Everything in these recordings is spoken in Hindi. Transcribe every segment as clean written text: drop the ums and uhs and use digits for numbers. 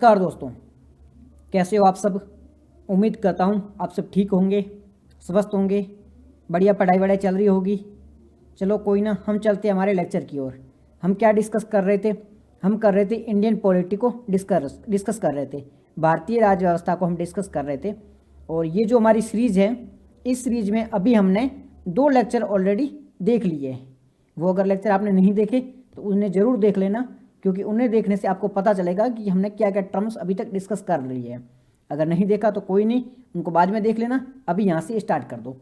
नमस्कार दोस्तों, कैसे हो आप सब। उम्मीद करता हूँ आप सब ठीक होंगे, स्वस्थ होंगे, बढ़िया पढ़ाई वढ़ाई चल रही होगी। चलो कोई ना, हम चलते हैं हमारे लेक्चर की ओर। हम क्या डिस्कस कर रहे थे? हम कर रहे थे इंडियन पॉलिटी को डिस्कस कर रहे थे, भारतीय राज्य व्यवस्था को हम डिस्कस कर रहे थे। और ये जो हमारी सीरीज़ है, इस सीरीज़ में अभी हमने 2 लेक्चर ऑलरेडी देख लिए हैं। वो अगर लेक्चर आपने नहीं देखे तो उन्हें ज़रूर देख लेना, क्योंकि उन्हें देखने से आपको पता चलेगा कि हमने क्या क्या टर्म्स अभी तक डिस्कस कर ली है। अगर नहीं देखा तो कोई नहीं, उनको बाद में देख लेना, अभी यहाँ से स्टार्ट कर दो।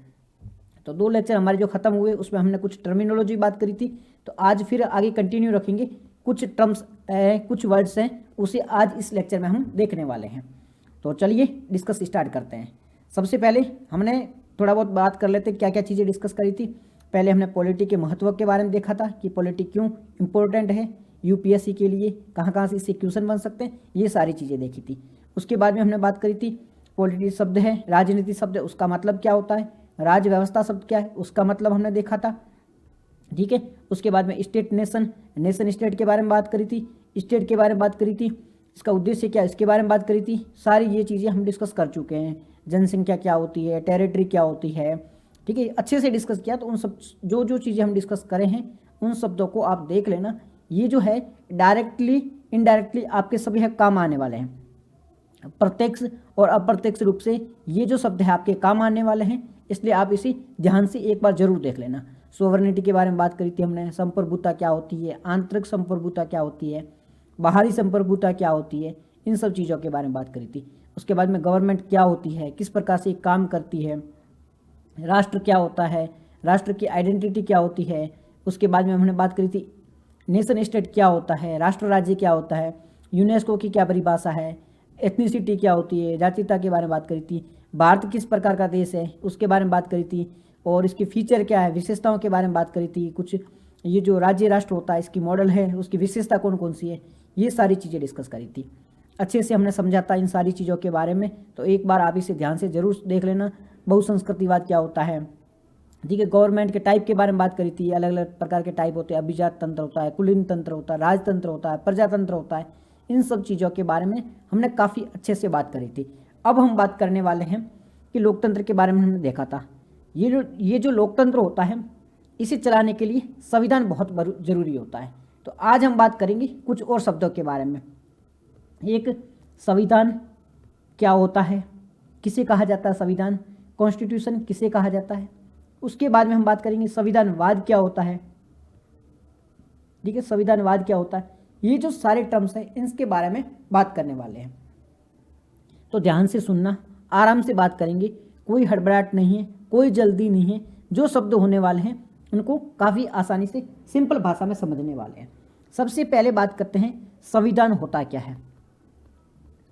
तो 2 लेक्चर हमारे जो ख़त्म हुए उसमें हमने कुछ टर्मिनोलॉजी बात करी थी, तो आज फिर आगे कंटिन्यू रखेंगे। कुछ टर्म्स कुछ वर्ड्स हैं, उसे आज इस लेक्चर में हम देखने वाले हैं। तो चलिए डिस्कस स्टार्ट करते हैं। सबसे पहले हमने थोड़ा बहुत बात कर लेते क्या क्या चीज़ें डिस्कस करी थी। पहले हमने पॉलिटी के महत्व के बारे में देखा था कि पॉलिटी क्यों इम्पोर्टेंट है यूपीएससी के लिए, कहाँ कहाँ से इससे क्वेश्चन बन सकते हैं, ये सारी चीज़ें देखी थी। उसके बाद में हमने बात करी थी पॉलिटी शब्द है, राजनीति शब्द है, उसका मतलब क्या होता है, राज्य व्यवस्था शब्द क्या है, उसका मतलब हमने देखा था। ठीक है, उसके बाद में स्टेट नेशन, नेशन स्टेट के बारे में बात करी थी, स्टेट के बारे में बात करी थी, इसका उद्देश्य क्या है इसके बारे में बात करी थी। सारी ये चीज़ें हम डिस्कस कर चुके हैं। जनसंख्या क्या होती है, टेरिटरी क्या होती है, ठीक है, अच्छे से डिस्कस किया। तो उन सब जो जो चीज़ें हम डिस्कस करें हैं उन शब्दों को आप देख लेना। ये जो है डायरेक्टली इनडायरेक्टली आपके सभी काम आने वाले हैं, प्रत्यक्ष और अप्रत्यक्ष रूप से ये जो शब्द है आपके काम आने वाले हैं, इसलिए आप इसी ध्यान से एक बार जरूर देख लेना। सोवरेनिटी के बारे में बात करी थी हमने, संप्रभुता क्या होती है, आंतरिक संप्रभुता क्या होती है, बाहरी संप्रभुता क्या होती है, इन सब चीज़ों के बारे में बात करी थी। उसके बाद में गवर्नमेंट क्या होती है, किस प्रकार से काम करती है, राष्ट्र क्या होता है, राष्ट्र की आइडेंटिटी क्या होती है। उसके बाद में हमने बात करी थी नेशन स्टेट क्या होता है, राष्ट्र राज्य क्या होता है, यूनेस्को की क्या परिभाषा है, एथनिसिटी क्या होती है, जातीयता के बारे में बात करी थी, भारत किस प्रकार का देश है उसके बारे में बात करी थी, और इसकी फीचर क्या है, विशेषताओं के बारे में बात करी थी। कुछ ये जो राज्य राष्ट्र होता है इसकी मॉडल है, उसकी विशेषता कौन कौन सी है, ये सारी चीज़ें डिस्कस करी थी। अच्छे से हमने समझा था इन सारी चीज़ों के बारे में, तो एक बार आप इसे ध्यान से जरूर देख लेना। बहुसंस्कृतिवाद क्या होता है, ठीक है, गवर्नमेंट के टाइप के बारे में बात करी थी, अलग अलग प्रकार के टाइप होते हैं, अभिजात तंत्र होता है, कुलीन तंत्र होता है, राजतंत्र होता है, प्रजातंत्र होता है। इन सब चीज़ों के बारे में हमने काफ़ी अच्छे से बात करी थी। अब हम बात करने वाले हैं कि लोकतंत्र के बारे में हमने देखा था। ये जो लोकतंत्र होता है इसे चलाने के लिए संविधान बहुत जरूरी होता है। तो आज हम बात करेंगे कुछ और शब्दों के बारे में। एक, संविधान क्या होता है, किसे कहा जाता है संविधान, कॉन्स्टिट्यूशन किसे कहा जाता है। उसके बाद में हम बात करेंगे संविधानवाद क्या होता है, ठीक है, संविधानवाद क्या होता है। ये जो सारे टर्म्स हैं इनके बारे में बात करने वाले हैं, तो ध्यान से सुनना, आराम से बात करेंगे, कोई हड़बड़ाहट नहीं है, कोई जल्दी नहीं है। जो शब्द होने वाले हैं उनको काफ़ी आसानी से सिंपल भाषा में समझने वाले हैं। सबसे पहले बात करते हैं संविधान होता क्या है।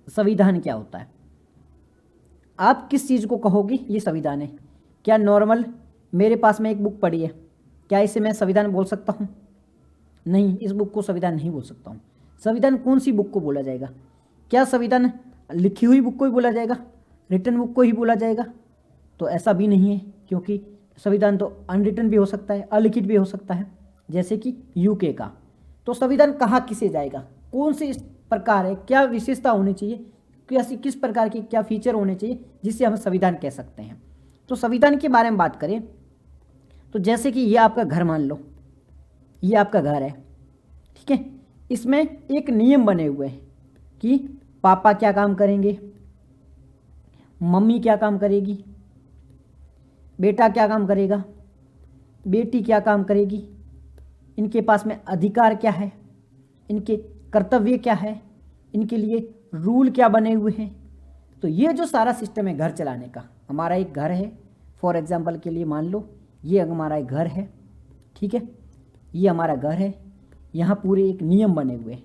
संविधान क्या होता है, आप किस चीज़ को कहोगे ये संविधान है। क्या नॉर्मल मेरे पास में एक बुक पड़ी है, क्या इसे मैं संविधान बोल सकता हूँ? नहीं, इस बुक को संविधान नहीं बोल सकता हूँ। संविधान कौन सी बुक को बोला जाएगा? क्या संविधान लिखी हुई बुक को ही बोला जाएगा, रिटन बुक को ही बोला जाएगा? तो ऐसा भी नहीं है, क्योंकि संविधान तो अनरिटन भी हो सकता है, अलिखित भी हो सकता है, जैसे कि यूके का। तो संविधान कहाँ किसे जाएगा, कौन से प्रकार है, क्या विशेषता होनी चाहिए, किस प्रकार के क्या फीचर होने चाहिए जिससे हम संविधान कह सकते हैं। तो संविधान के बारे में बात करें तो जैसे कि ये आपका घर मान लो, ये आपका घर है, ठीक है, इसमें एक नियम बने हुए हैं कि पापा क्या काम करेंगे, मम्मी क्या काम करेगी, बेटा क्या काम करेगा, बेटी क्या काम करेगी, इनके पास में अधिकार क्या है, इनके कर्तव्य क्या है, इनके लिए रूल क्या बने हुए हैं। तो ये जो सारा सिस्टम है घर चलाने का, हमारा एक घर है, फॉर एग्जांपल के लिए मान लो ये हमारा एक घर है, ठीक है, ये हमारा घर है, यहाँ पूरे एक नियम बने हुए हैं।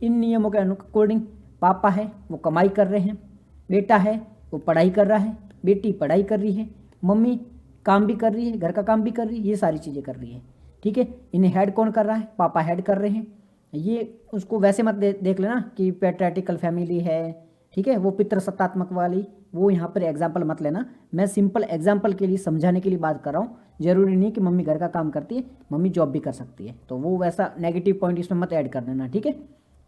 इन नियमों के अकॉर्डिंग पापा है वो कमाई कर रहे हैं, बेटा है वो पढ़ाई कर रहा है, बेटी पढ़ाई कर रही है, मम्मी काम भी कर रही है, घर का काम भी कर रही है, ये सारी चीज़ें कर रही है, ठीक है। इन्हें हेड कौन कर रहा है, पापा हेड कर रहे हैं। ये उसको वैसे मत देख लेना कि पैट्रियार्टिकल फैमिली है, ठीक है, वो पितृसत्तात्मक वाली, वो यहाँ पर एग्जाम्पल मत लेना। मैं सिंपल एग्जाम्पल के लिए समझाने के लिए बात कर रहा हूँ। जरूरी नहीं कि मम्मी घर का काम करती है, मम्मी जॉब भी कर सकती है, तो वो वैसा नेगेटिव पॉइंट इसमें मत ऐड कर देना, ठीक है।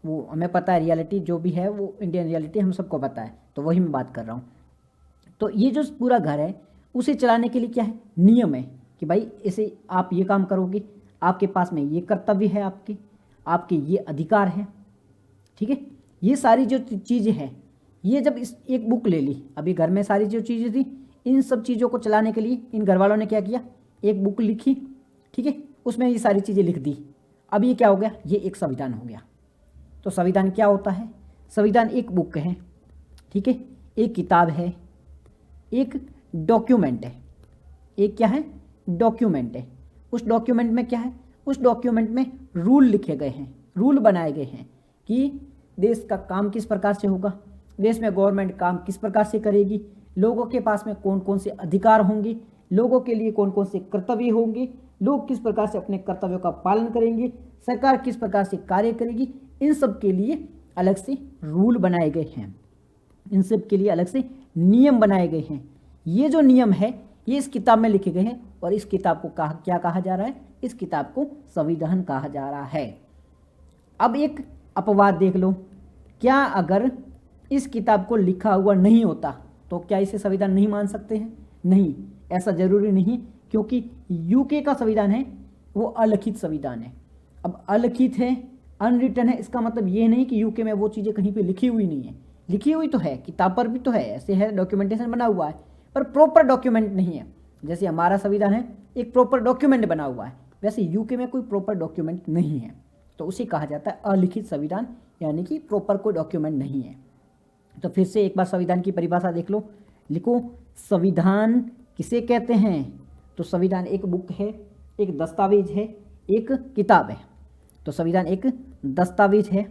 वो हमें पता है, रियलिटी जो भी है वो इंडियन रियलिटी हम सबको पता है, तो वही मैं बात कर रहा हूँ। तो ये जो पूरा घर है उसे चलाने के लिए क्या है, नियम है कि भाई इसे आप ये काम करोगे, आपके पास में ये कर्तव्य है, आपके आपके ये अधिकार है, ठीक है। ये सारी जो चीज़ें हैं, ये जब इस एक बुक ले ली, अभी घर में सारी जो चीज़ें थी, इन सब चीज़ों को चलाने के लिए इन घर वालों ने क्या किया, एक बुक लिखी, ठीक है, उसमें ये सारी चीज़ें लिख दी। अब ये क्या हो गया, ये एक संविधान हो गया। तो संविधान क्या होता है, संविधान एक बुक है, ठीक है, एक किताब है, एक डॉक्यूमेंट है। एक क्या है, डॉक्यूमेंट है। उस डॉक्यूमेंट में क्या है, उस डॉक्यूमेंट में रूल लिखे गए हैं, रूल बनाए गए हैं कि देश का काम किस प्रकार से होगा, देश में गवर्नमेंट काम किस प्रकार से करेगी, लोगों के पास में कौन कौन से अधिकार होंगे, लोगों के लिए कौन कौन से कर्तव्य होंगे, लोग किस प्रकार से अपने कर्तव्यों का पालन करेंगे, सरकार किस प्रकार से कार्य करेगी, इन सब के लिए अलग से रूल बनाए गए हैं, इन सब के लिए अलग से नियम बनाए गए हैं। ये जो नियम है ये इस किताब में लिखे गए हैं, और इस किताब को क्या कहा जा रहा है, इस किताब को संविधान कहा जा रहा है। अब एक अपवाद देख लो, क्या अगर इस किताब को लिखा हुआ नहीं होता तो क्या इसे संविधान नहीं मान सकते हैं? नहीं, ऐसा जरूरी नहीं, क्योंकि यूके का संविधान है वो अलिखित संविधान है। अब अलिखित है, अनरिटन है, इसका मतलब ये नहीं कि यूके में वो चीज़ें कहीं पे लिखी हुई नहीं है, लिखी हुई तो है, किताब पर भी तो है, ऐसे है, डॉक्यूमेंटेशन बना हुआ है, पर प्रॉपर डॉक्यूमेंट नहीं है। जैसे हमारा संविधान है एक प्रॉपर डॉक्यूमेंट बना हुआ है, वैसे यूके में कोई प्रॉपर डॉक्यूमेंट नहीं है, तो उसे कहा जाता है अलिखित संविधान, यानी कि प्रॉपर कोई डॉक्यूमेंट नहीं है। तो फिर से एक बार संविधान की परिभाषा देख लो, लिखो संविधान किसे कहते हैं, तो संविधान एक बुक है, एक दस्तावेज है, एक किताब है। तो संविधान एक दस्तावेज है,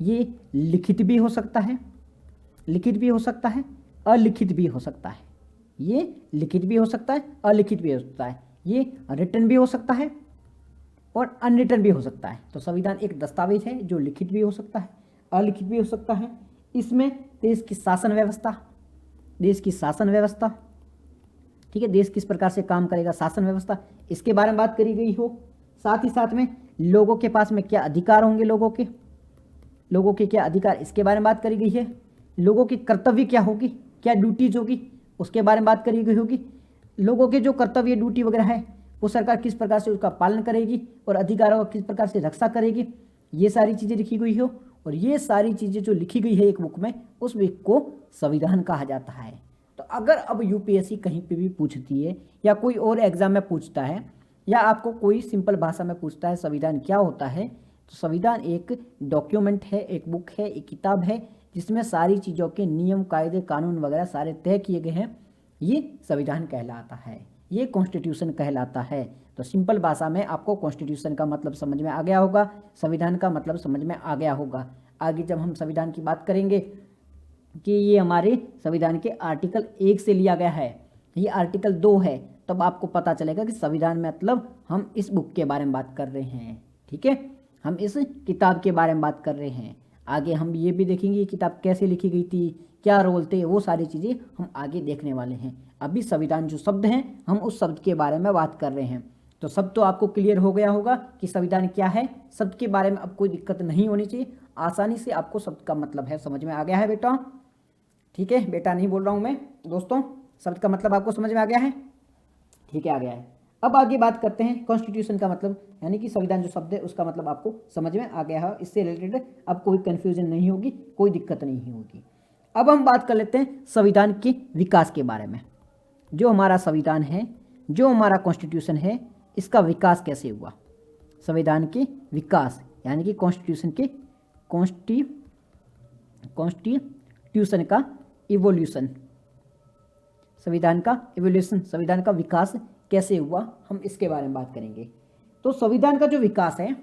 ये लिखित भी हो सकता है, लिखित भी हो सकता है, अलिखित भी हो सकता है, ये लिखित भी हो सकता है, अलिखित भी हो सकता है, ये रिटन भी हो सकता है और अनरिटन भी हो सकता है। तो संविधान एक दस्तावेज है जो लिखित भी हो सकता है, अलिखित भी हो सकता है। इसमें देश की शासन व्यवस्था, देश की शासन व्यवस्था, ठीक है, देश किस प्रकार से काम करेगा, शासन व्यवस्था, इसके बारे में बात करी गई हो। साथ ही साथ में लोगों के पास में क्या अधिकार होंगे, लोगों के क्या अधिकार, इसके बारे में बात करी गई है। लोगों की कर्तव्य क्या होगी, क्या ड्यूटीज होगी, उसके बारे में बात करी गई होगी। लोगों के जो कर्तव्य ड्यूटी वगैरह है वो सरकार किस प्रकार से उसका पालन करेगी और अधिकारों का किस प्रकार से रक्षा करेगी, ये सारी चीज़ें लिखी गई हो। और ये सारी चीज़ें जो लिखी गई है एक बुक में, उस बुक को संविधान कहा जाता है। तो अगर अब यूपीएससी कहीं पे भी पूछती है या कोई और एग्जाम में पूछता है या आपको कोई सिंपल भाषा में पूछता है संविधान क्या होता है, तो संविधान एक डॉक्यूमेंट है, एक बुक है, एक किताब है, जिसमें सारी चीज़ों के नियम, कायदे, कानून वगैरह सारे तय किए गए हैं, ये संविधान कहलाता है, ये कॉन्स्टिट्यूशन कहलाता है। तो सिंपल भाषा में आपको कॉन्स्टिट्यूशन का मतलब समझ में आ गया होगा, संविधान का मतलब समझ में आ गया होगा। आगे जब हम संविधान की बात करेंगे कि ये हमारे संविधान के आर्टिकल 1 से लिया गया है, ये आर्टिकल 2 है, तब आपको पता चलेगा कि संविधान में मतलब हम इस बुक के बारे में बात कर रहे हैं, ठीक है, हम इस किताब के बारे में बात कर रहे हैं। आगे हम ये भी देखेंगे ये किताब कैसे लिखी गई थी, क्या रोल थे, वो सारी चीज़ें हम आगे देखने वाले हैं। अभी संविधान जो शब्द हैं हम उस शब्द के बारे में बात कर रहे हैं। तो सब तो आपको क्लियर हो गया होगा कि संविधान क्या है, शब्द के बारे में अब कोई दिक्कत नहीं होनी चाहिए, आसानी से आपको शब्द का मतलब है समझ में आ गया है बेटा, ठीक है, बेटा नहीं बोल रहा हूँ मैं दोस्तों, शब्द का मतलब आपको समझ में आ गया है, ठीक है, आ गया है। अब आगे बात करते हैं कॉन्स्टिट्यूशन का मतलब, यानी कि संविधान जो शब्द है उसका मतलब आपको समझ में आ गया है, इससे रिलेटेड अब कोई कन्फ्यूजन नहीं होगी, कोई दिक्कत नहीं होगी। अब हम बात कर लेते हैं संविधान के विकास के बारे में। जो हमारा संविधान है, जो हमारा कॉन्स्टिट्यूशन है, इसका विकास कैसे हुआ, संविधान के विकास यानी कि कॉन्स्टिट्यूशन के कॉन्स्टिट्यूशन का इवोल्यूशन, संविधान का इवोल्यूशन, संविधान का विकास कैसे हुआ, हम इसके बारे में बात करेंगे। तो संविधान का जो विकास है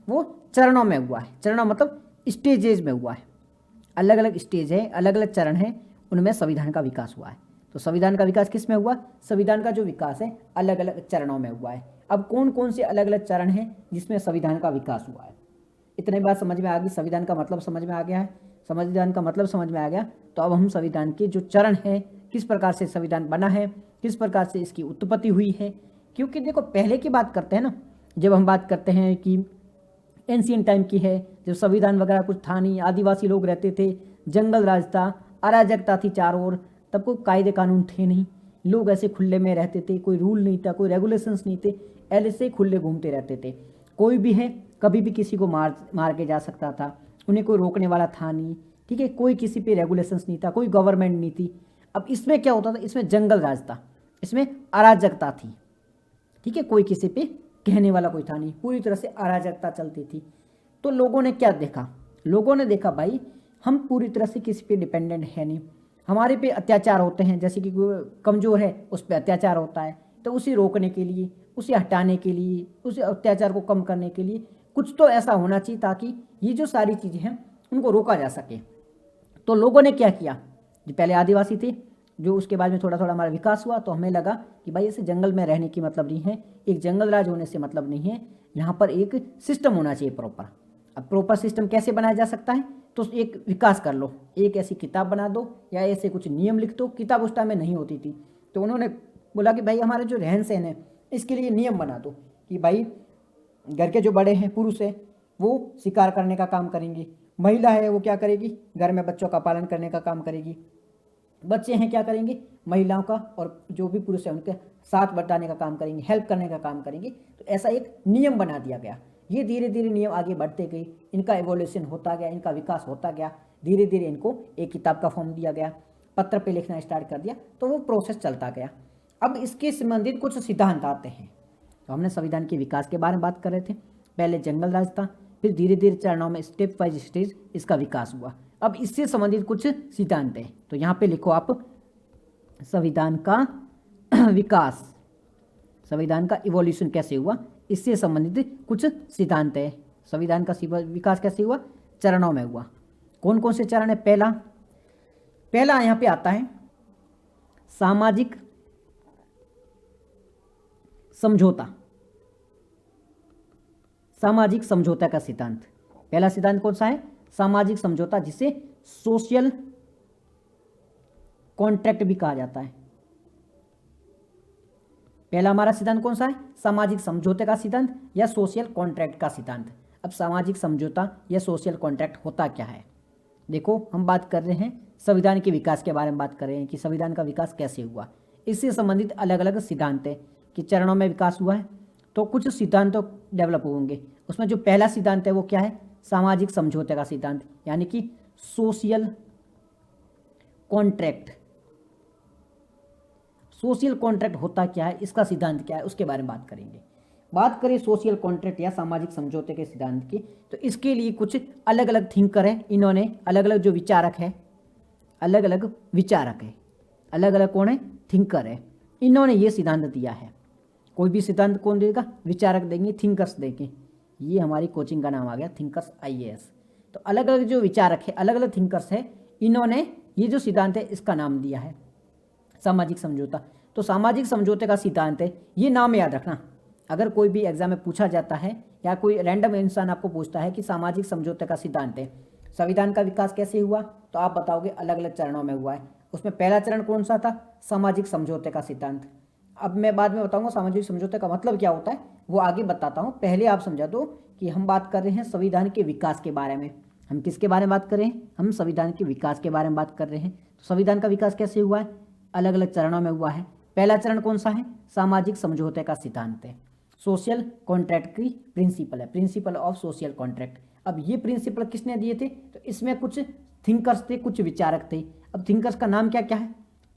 वो चरणों में हुआ है, चरणों मतलब स्टेजेज में हुआ है, अलग अलग स्टेज है, अलग अलग चरण है, उनमें संविधान का विकास हुआ है। तो संविधान का विकास किस में हुआ, संविधान का जो विकास है अलग अलग चरणों में हुआ है। अब कौन कौन से अलग अलग चरण हैं जिसमें संविधान का विकास हुआ है, इतने बात समझ में आ गई, संविधान का मतलब समझ में आ गया है, संविधान का मतलब समझ में आ गया। तो अब हम संविधान के जो चरण है, किस प्रकार से संविधान बना है, किस प्रकार से इसकी उत्पत्ति हुई है, क्योंकि देखो पहले की बात करते हैं ना, जब हम बात करते हैं कि एंशियंट टाइम की है, जब संविधान वगैरह कुछ था नहीं, आदिवासी लोग रहते थे, जंगल राज था, अराजकता थी चारों ओर, तब कोई कायदे कानून थे नहीं, लोग ऐसे खुले में रहते थे, कोई रूल नहीं था, कोई रेगुलेशंस नहीं थे, ऐसे खुले घूमते रहते थे। कोई भी है कभी भी किसी को मार के जा सकता था, उन्हें कोई रोकने वाला था नहीं, ठीक है, कोई किसी पे रेगुलेशंस नहीं था, कोई गवर्नमेंट नहीं थी। अब इसमें क्या होता था, इसमें जंगल राज था, इसमें अराजकता थी, ठीक है, कोई किसी पे कहने वाला कोई था नहीं, पूरी तरह से अराजकता चलती थी। तो लोगों ने क्या देखा, लोगों ने देखा भाई हम पूरी तरह से किसी पे डिपेंडेंट है नहीं, हमारे पे अत्याचार होते हैं, जैसे कि कमज़ोर है उस पर अत्याचार होता है, तो उसे रोकने के लिए, उसे हटाने के लिए, उसे अत्याचार को कम करने के लिए कुछ तो ऐसा होना चाहिए ताकि ये जो सारी चीज़ें हैं उनको रोका जा सके। तो लोगों ने क्या किया, जो पहले आदिवासी थे, जो उसके बाद में थोड़ा थोड़ा हमारा विकास हुआ, तो हमें लगा कि भाई ऐसे जंगल में रहने की मतलब नहीं है, एक जंगल राज होने से मतलब नहीं है, यहाँ पर एक सिस्टम होना चाहिए प्रॉपर। अब प्रॉपर सिस्टम कैसे बनाया जा सकता है, तो एक विकास कर लो, एक ऐसी किताब बना दो या ऐसे कुछ नियम लिख दो। किताब उस टाइम में नहीं होती थी, तो उन्होंने बोला कि भाई हमारे जो रहन सहन है इसके लिए नियम बना दो कि भाई घर के जो बड़े हैं, पुरुष है, वो शिकार करने का काम करेंगे, महिला है वो क्या करेगी, घर में बच्चों का पालन करने का काम करेगी, बच्चे हैं क्या करेंगे, महिलाओं का और जो भी पुरुष है उनके साथ बटाने का काम करेंगे, हेल्प करने का काम करेंगे। तो ऐसा एक नियम बना दिया गया। ये धीरे धीरे नियम आगे बढ़ते गए, इनका एवोल्यूशन होता गया, इनका विकास होता गया, धीरे धीरे इनको एक किताब का फॉर्म दिया गया, पत्र पे लिखना स्टार्ट कर दिया, तो वो प्रोसेस चलता गया। अब इसके संबंधित कुछ सिद्धांत आते हैं। तो हमने संविधान के विकास के बारे में बात कर रहे थे, पहले जंगल राज था, फिर धीरे धीरे चरणों में स्टेप बाय स्टेज इसका विकास हुआ। अब इससे संबंधित कुछ सिद्धांत हैं, तो यहाँ पे लिखो आप संविधान का विकास, संविधान का इवोल्यूशन कैसे हुआ, इससे संबंधित कुछ सिद्धांत है। संविधान का विकास कैसे हुआ, चरणों में हुआ। कौन कौन से चरण है, पहला यहाँ पे आता है सामाजिक समझौता, सामाजिक समझौता का सिद्धांत। पहला सिद्धांत कौन सा है, सामाजिक समझौता, जिसे सोशल कॉन्ट्रैक्ट भी कहा जाता है। पहला हमारा सिद्धांत कौन सा है, सामाजिक समझौते का सिद्धांत या सोशल कॉन्ट्रैक्ट का सिद्धांत। अब सामाजिक समझौता या सोशल कॉन्ट्रैक्ट होता क्या है, देखो हम बात कर रहे हैं संविधान के विकास के बारे में, बात कर रहे हैं कि संविधान का विकास कैसे हुआ, इससे संबंधित अलग अलग सिद्धांत है कि चरणों में विकास हुआ है, तो कुछ सिद्धांत तो डेवलप होंगे। उसमें जो पहला सिद्धांत है वो क्या है, सामाजिक समझौते का सिद्धांत, यानी कि सोशल कॉन्ट्रैक्ट। सोशल कॉन्ट्रैक्ट होता क्या है, इसका सिद्धांत क्या है, उसके बारे में बात करेंगे। बात करें सोशल कॉन्ट्रैक्ट या सामाजिक समझौते के सिद्धांत की, तो इसके लिए कुछ अलग अलग थिंकर है, इन्होंने अलग अलग जो विचारक है, अलग अलग विचारक है, अलग अलग कौन है, थिंकर है, इन्होंने ये सिद्धांत दिया है। कोई भी सिद्धांत कौन देगा, विचारक देंगे, थिंकर्स देंगे। ये हमारी कोचिंग का नाम आ गया, थिंकर्स IAS। तो अलग अलग जो विचारक है, अलग अलग थिंकर्स है, इन्होंने ये जो सिद्धांत है इसका नाम दिया है सामाजिक समझौता। तो सामाजिक समझौते का सिद्धांत है, ये नाम याद रखना, अगर कोई भी एग्जाम में पूछा जाता है या कोई रैंडम इंसान आपको पूछता है कि सामाजिक समझौते का सिद्धांत है, संविधान का विकास कैसे हुआ, तो आप बताओगे अलग अलग चरणों में हुआ है। उसमें पहला चरण कौन सा था, सामाजिक समझौते का सिद्धांत। अब मैं बाद में बताऊंगा सामाजिक समझौते का मतलब क्या होता है, वो आगे बताता हूँ, पहले आप समझा दो कि हम बात कर रहे हैं संविधान के विकास के बारे में। हम किसके बारे में बात कर रहे हैं, हम संविधान के विकास के बारे में बात कर रहे हैं। तो संविधान का विकास कैसे हुआ है, अलग अलग चरणों में हुआ है। पहला चरण कौन सा है, सामाजिक समझौते का सिद्धांत है, सोशल कॉन्ट्रैक्ट की प्रिंसिपल है, प्रिंसिपल ऑफ सोशल कॉन्ट्रैक्ट। अब ये प्रिंसिपल किसने दिए थे, तो इसमें कुछ थिंकर्स थे, कुछ विचारक थे। अब थिंकर्स का नाम क्या क्या है,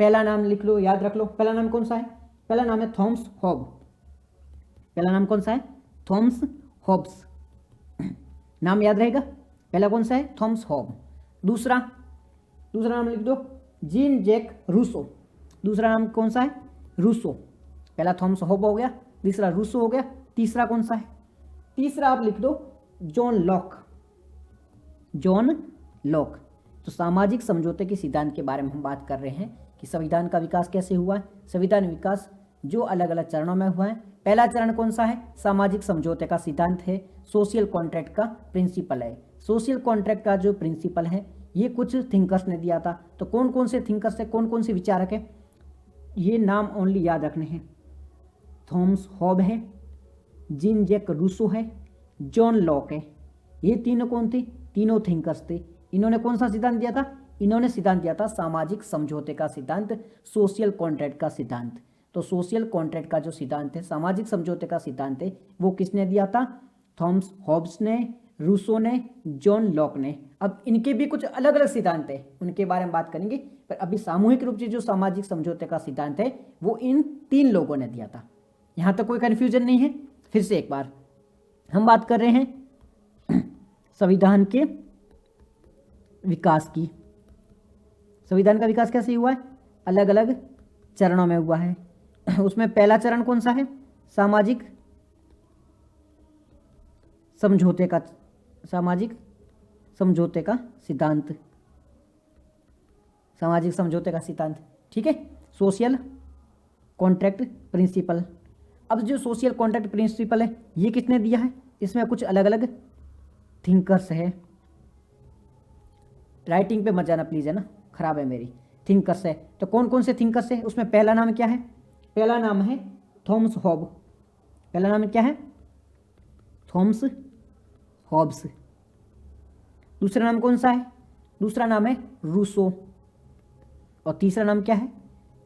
पहला नाम लिख लो, याद रख लो, पहला नाम कौन सा है, पहला नाम है थॉमस हॉब। पहला नाम कौन सा है, थॉमस हॉब्स, नाम याद रहेगा, पहला कौन सा है, थॉमस हॉब। दूसरा नाम लिख दो, जीन जैक रूसो। दूसरा नाम कौन सा है, रूसो। पहला थॉमस हॉब हो गया, दूसरा रूसो हो गया, तीसरा कौन सा है, तीसरा आप लिख दो जॉन लॉक, जॉन लॉक। तो सामाजिक समझौते के सिद्धांत के बारे में हम बात कर रहे हैं कि संविधान का विकास कैसे हुआ है। संविधान विकास जो अलग अलग चरणों में हुआ है। पहला चरण कौन सा है, सामाजिक समझौते का सिद्धांत है, सोशल कॉन्ट्रैक्ट का प्रिंसिपल है। सोशल कॉन्ट्रैक्ट का जो प्रिंसिपल है ये कुछ थिंकर्स ने दिया था। तो कौन कौन से थिंकर्स है, कौन कौन से विचारक है, ये नाम ओनली याद रखने हैं। थॉमस हॉब है, जीन जैक रूसो है, जॉन लॉक है। ये तीनों कौन थे? तीनों थिंकर्स थे। इन्होंने कौन सा सिद्धांत दिया था? इन्होंने सिद्धांत दिया था सामाजिक समझौते का सिद्धांत, सोशल कॉन्ट्रैक्ट का सिद्धांत। तो सोशल कॉन्ट्रैक्ट का जो सिद्धांत है, सामाजिक समझौते का सिद्धांत है, वो किसने दिया था? थॉमस हॉब्स ने, रूसो ने, जॉन लॉक ने। अब इनके भी कुछ अलग अलग सिद्धांत है, उनके बारे में बात करेंगे, पर अभी सामूहिक रूप से जो सामाजिक समझौते का सिद्धांत है वो इन तीन लोगों ने दिया था। यहाँ तक कोई कन्फ्यूजन नहीं है। फिर से एक बार हम बात कर रहे हैं संविधान के विकास की। संविधान का विकास कैसे हुआ है? अलग अलग चरणों में हुआ है। उसमें पहला चरण कौन सा है? सामाजिक समझौते का, सामाजिक समझौते का सिद्धांत, सामाजिक समझौते का सिद्धांत, ठीक है, सोशल कॉन्ट्रैक्ट प्रिंसिपल। अब जो सोशल कॉन्ट्रैक्ट प्रिंसिपल है ये किसने दिया है? इसमें कुछ अलग अलग थिंकर्स है। राइटिंग पे मत जाना प्लीज, है ना, खराब है मेरी। थिंकर्स है, तो कौन कौन से थिंकर्स है? उसमें पहला नाम क्या है? पहला नाम है थॉमस हॉब। पहला नाम क्या है? Thomas Hobbes. दूसरा नाम कौन सा है? दूसरा नाम है रूसो। और तीसरा नाम क्या है?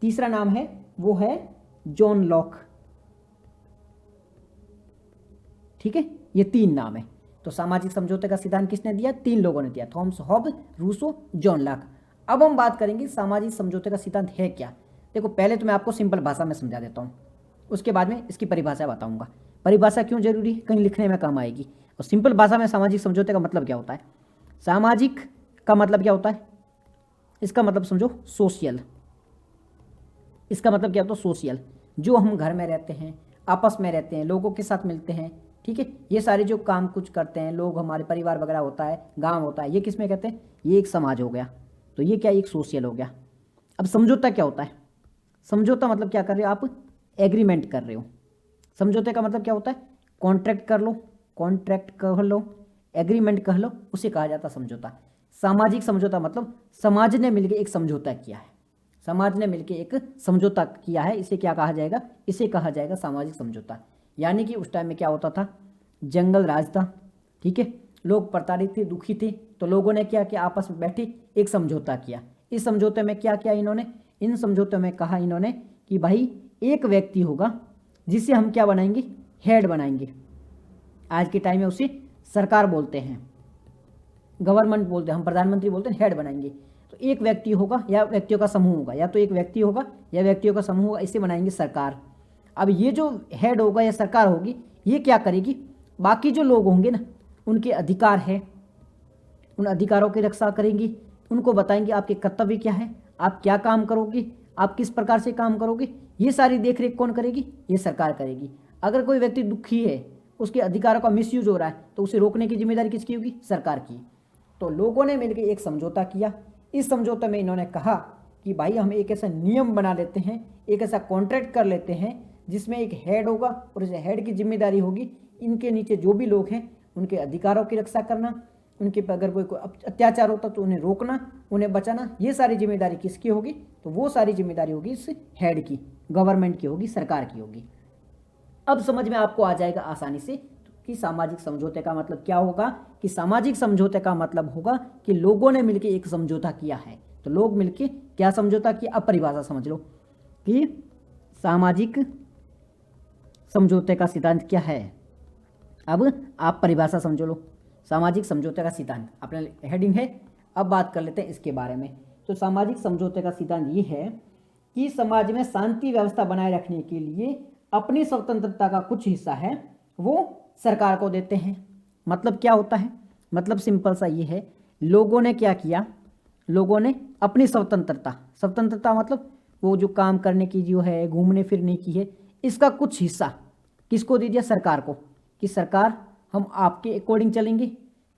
तीसरा नाम है वो है जॉन लॉक। ठीक है, ये तीन नाम है। तो सामाजिक समझौते का सिद्धांत किसने दिया? तीन लोगों ने दिया, Thomas Hobbes, Rousseau, John Locke. अब हम बात करेंगे सामाजिक समझौते का सिद्धांत है क्या। देखो, पहले तो मैं आपको सिंपल भाषा में समझा देता हूँ, उसके बाद में इसकी परिभाषा बताऊंगा। परिभाषा क्यों जरूरी है? कहीं लिखने में काम आएगी। और सिंपल भाषा में सामाजिक समझौते का मतलब क्या होता है? सामाजिक का मतलब क्या होता है? इसका मतलब समझो सोशल। इसका मतलब क्या होता है? सोशल। जो हम घर में रहते हैं, आपस में रहते हैं, लोगों के साथ मिलते हैं, ठीक है, ये सारे जो काम कुछ करते हैं लोग, हमारे परिवार वगैरह होता है, गांव होता है, ये किस में कहते हैं? ये एक समाज हो गया। तो ये क्या? एक सोशल हो गया। अब समझौता क्या होता है? समझौता मतलब क्या कर रहे हो आप? एग्रीमेंट कर रहे हो। समझौते का मतलब क्या होता है? कॉन्ट्रैक्ट कर लो, कॉन्ट्रैक्ट कर लो, एग्रीमेंट कर लो, उसे कहा जाता है समझौता। सामाजिक समझौता मतलब समाज ने मिलकर एक समझौता किया है। समाज ने मिलकर एक समझौता किया है, इसे क्या कहा जाएगा? इसे कहा जाएगा सामाजिक समझौता। यानी कि उस टाइम में क्या होता था? जंगल राज था, ठीक है, लोग प्रताड़ित थे, दुखी थे, तो लोगों ने क्या किया? आपस में बैठे एक समझौता किया। इस समझौते में क्या किया इन्होंने? इन समझौते में कहा इन्होंने कि भाई एक व्यक्ति होगा जिसे हम क्या बनाएंगे? हेड बनाएंगे। आज के टाइम में उसे सरकार बोलते हैं, गवर्नमेंट बोलते हैं, हम प्रधानमंत्री बोलते हैं, हेड बनाएंगे। तो एक व्यक्ति होगा या व्यक्तियों का समूह होगा, या तो एक व्यक्ति होगा या व्यक्तियों का समूह होगा, इसे बनाएंगे सरकार। अब ये जो हेड होगा या सरकार होगी, ये क्या करेगी? बाकी जो लोग होंगे ना, उनके अधिकार है, उन अधिकारों की रक्षा करेंगी, उनको बताएंगे आपके कर्तव्य क्या है, आप क्या काम करोगे, आप किस प्रकार से काम करोगे, ये सारी देखरेख कौन करेगी? ये सरकार करेगी। अगर कोई व्यक्ति दुखी है, उसके अधिकारों का मिसयूज हो रहा है, तो उसे रोकने की जिम्मेदारी किसकी होगी? सरकार की। तो लोगों ने मिलकर एक समझौता किया। इस समझौते में इन्होंने कहा कि भाई हम एक ऐसा नियम बना लेते हैं, एक ऐसा कॉन्ट्रैक्ट कर लेते हैं जिसमें एक हेड होगा और इस हेड की जिम्मेदारी होगी इनके नीचे जो भी लोग हैं उनके अधिकारों की रक्षा करना, उनके पर अगर कोई अत्याचार होता तो उन्हें रोकना, उन्हें बचाना। ये सारी जिम्मेदारी किसकी होगी? तो वो सारी जिम्मेदारी होगी इस हेड की, गवर्नमेंट की होगी, सरकार की होगी। अब समझ में आपको आ जाएगा आसानी से कि सामाजिक समझौते का मतलब क्या होगा। कि सामाजिक समझौते का मतलब होगा कि लोगों ने मिलकर एक समझौता किया है। तो लोग मिलकर क्या समझौता किया? अब परिभाषा समझ लो कि सामाजिक समझौते का सिद्धांत क्या है। अब आप परिभाषा समझ लो, सामाजिक समझौते का सिद्धांत अपने हेडिंग है। अब बात कर लेते हैं इसके बारे में। तो सामाजिक समझौते का सिद्धांत ये है कि समाज में शांति व्यवस्था बनाए रखने के लिए अपनी स्वतंत्रता का कुछ हिस्सा है वो सरकार को देते हैं। मतलब क्या होता है? मतलब सिंपल सा ये है, लोगों ने क्या किया? लोगों ने अपनी स्वतंत्रता, स्वतंत्रता मतलब वो जो काम करने की जो है, घूमने फिरने की है, इसका कुछ हिस्सा किसको दे दिया? सरकार को। कि सरकार हम आपके अकॉर्डिंग चलेंगे,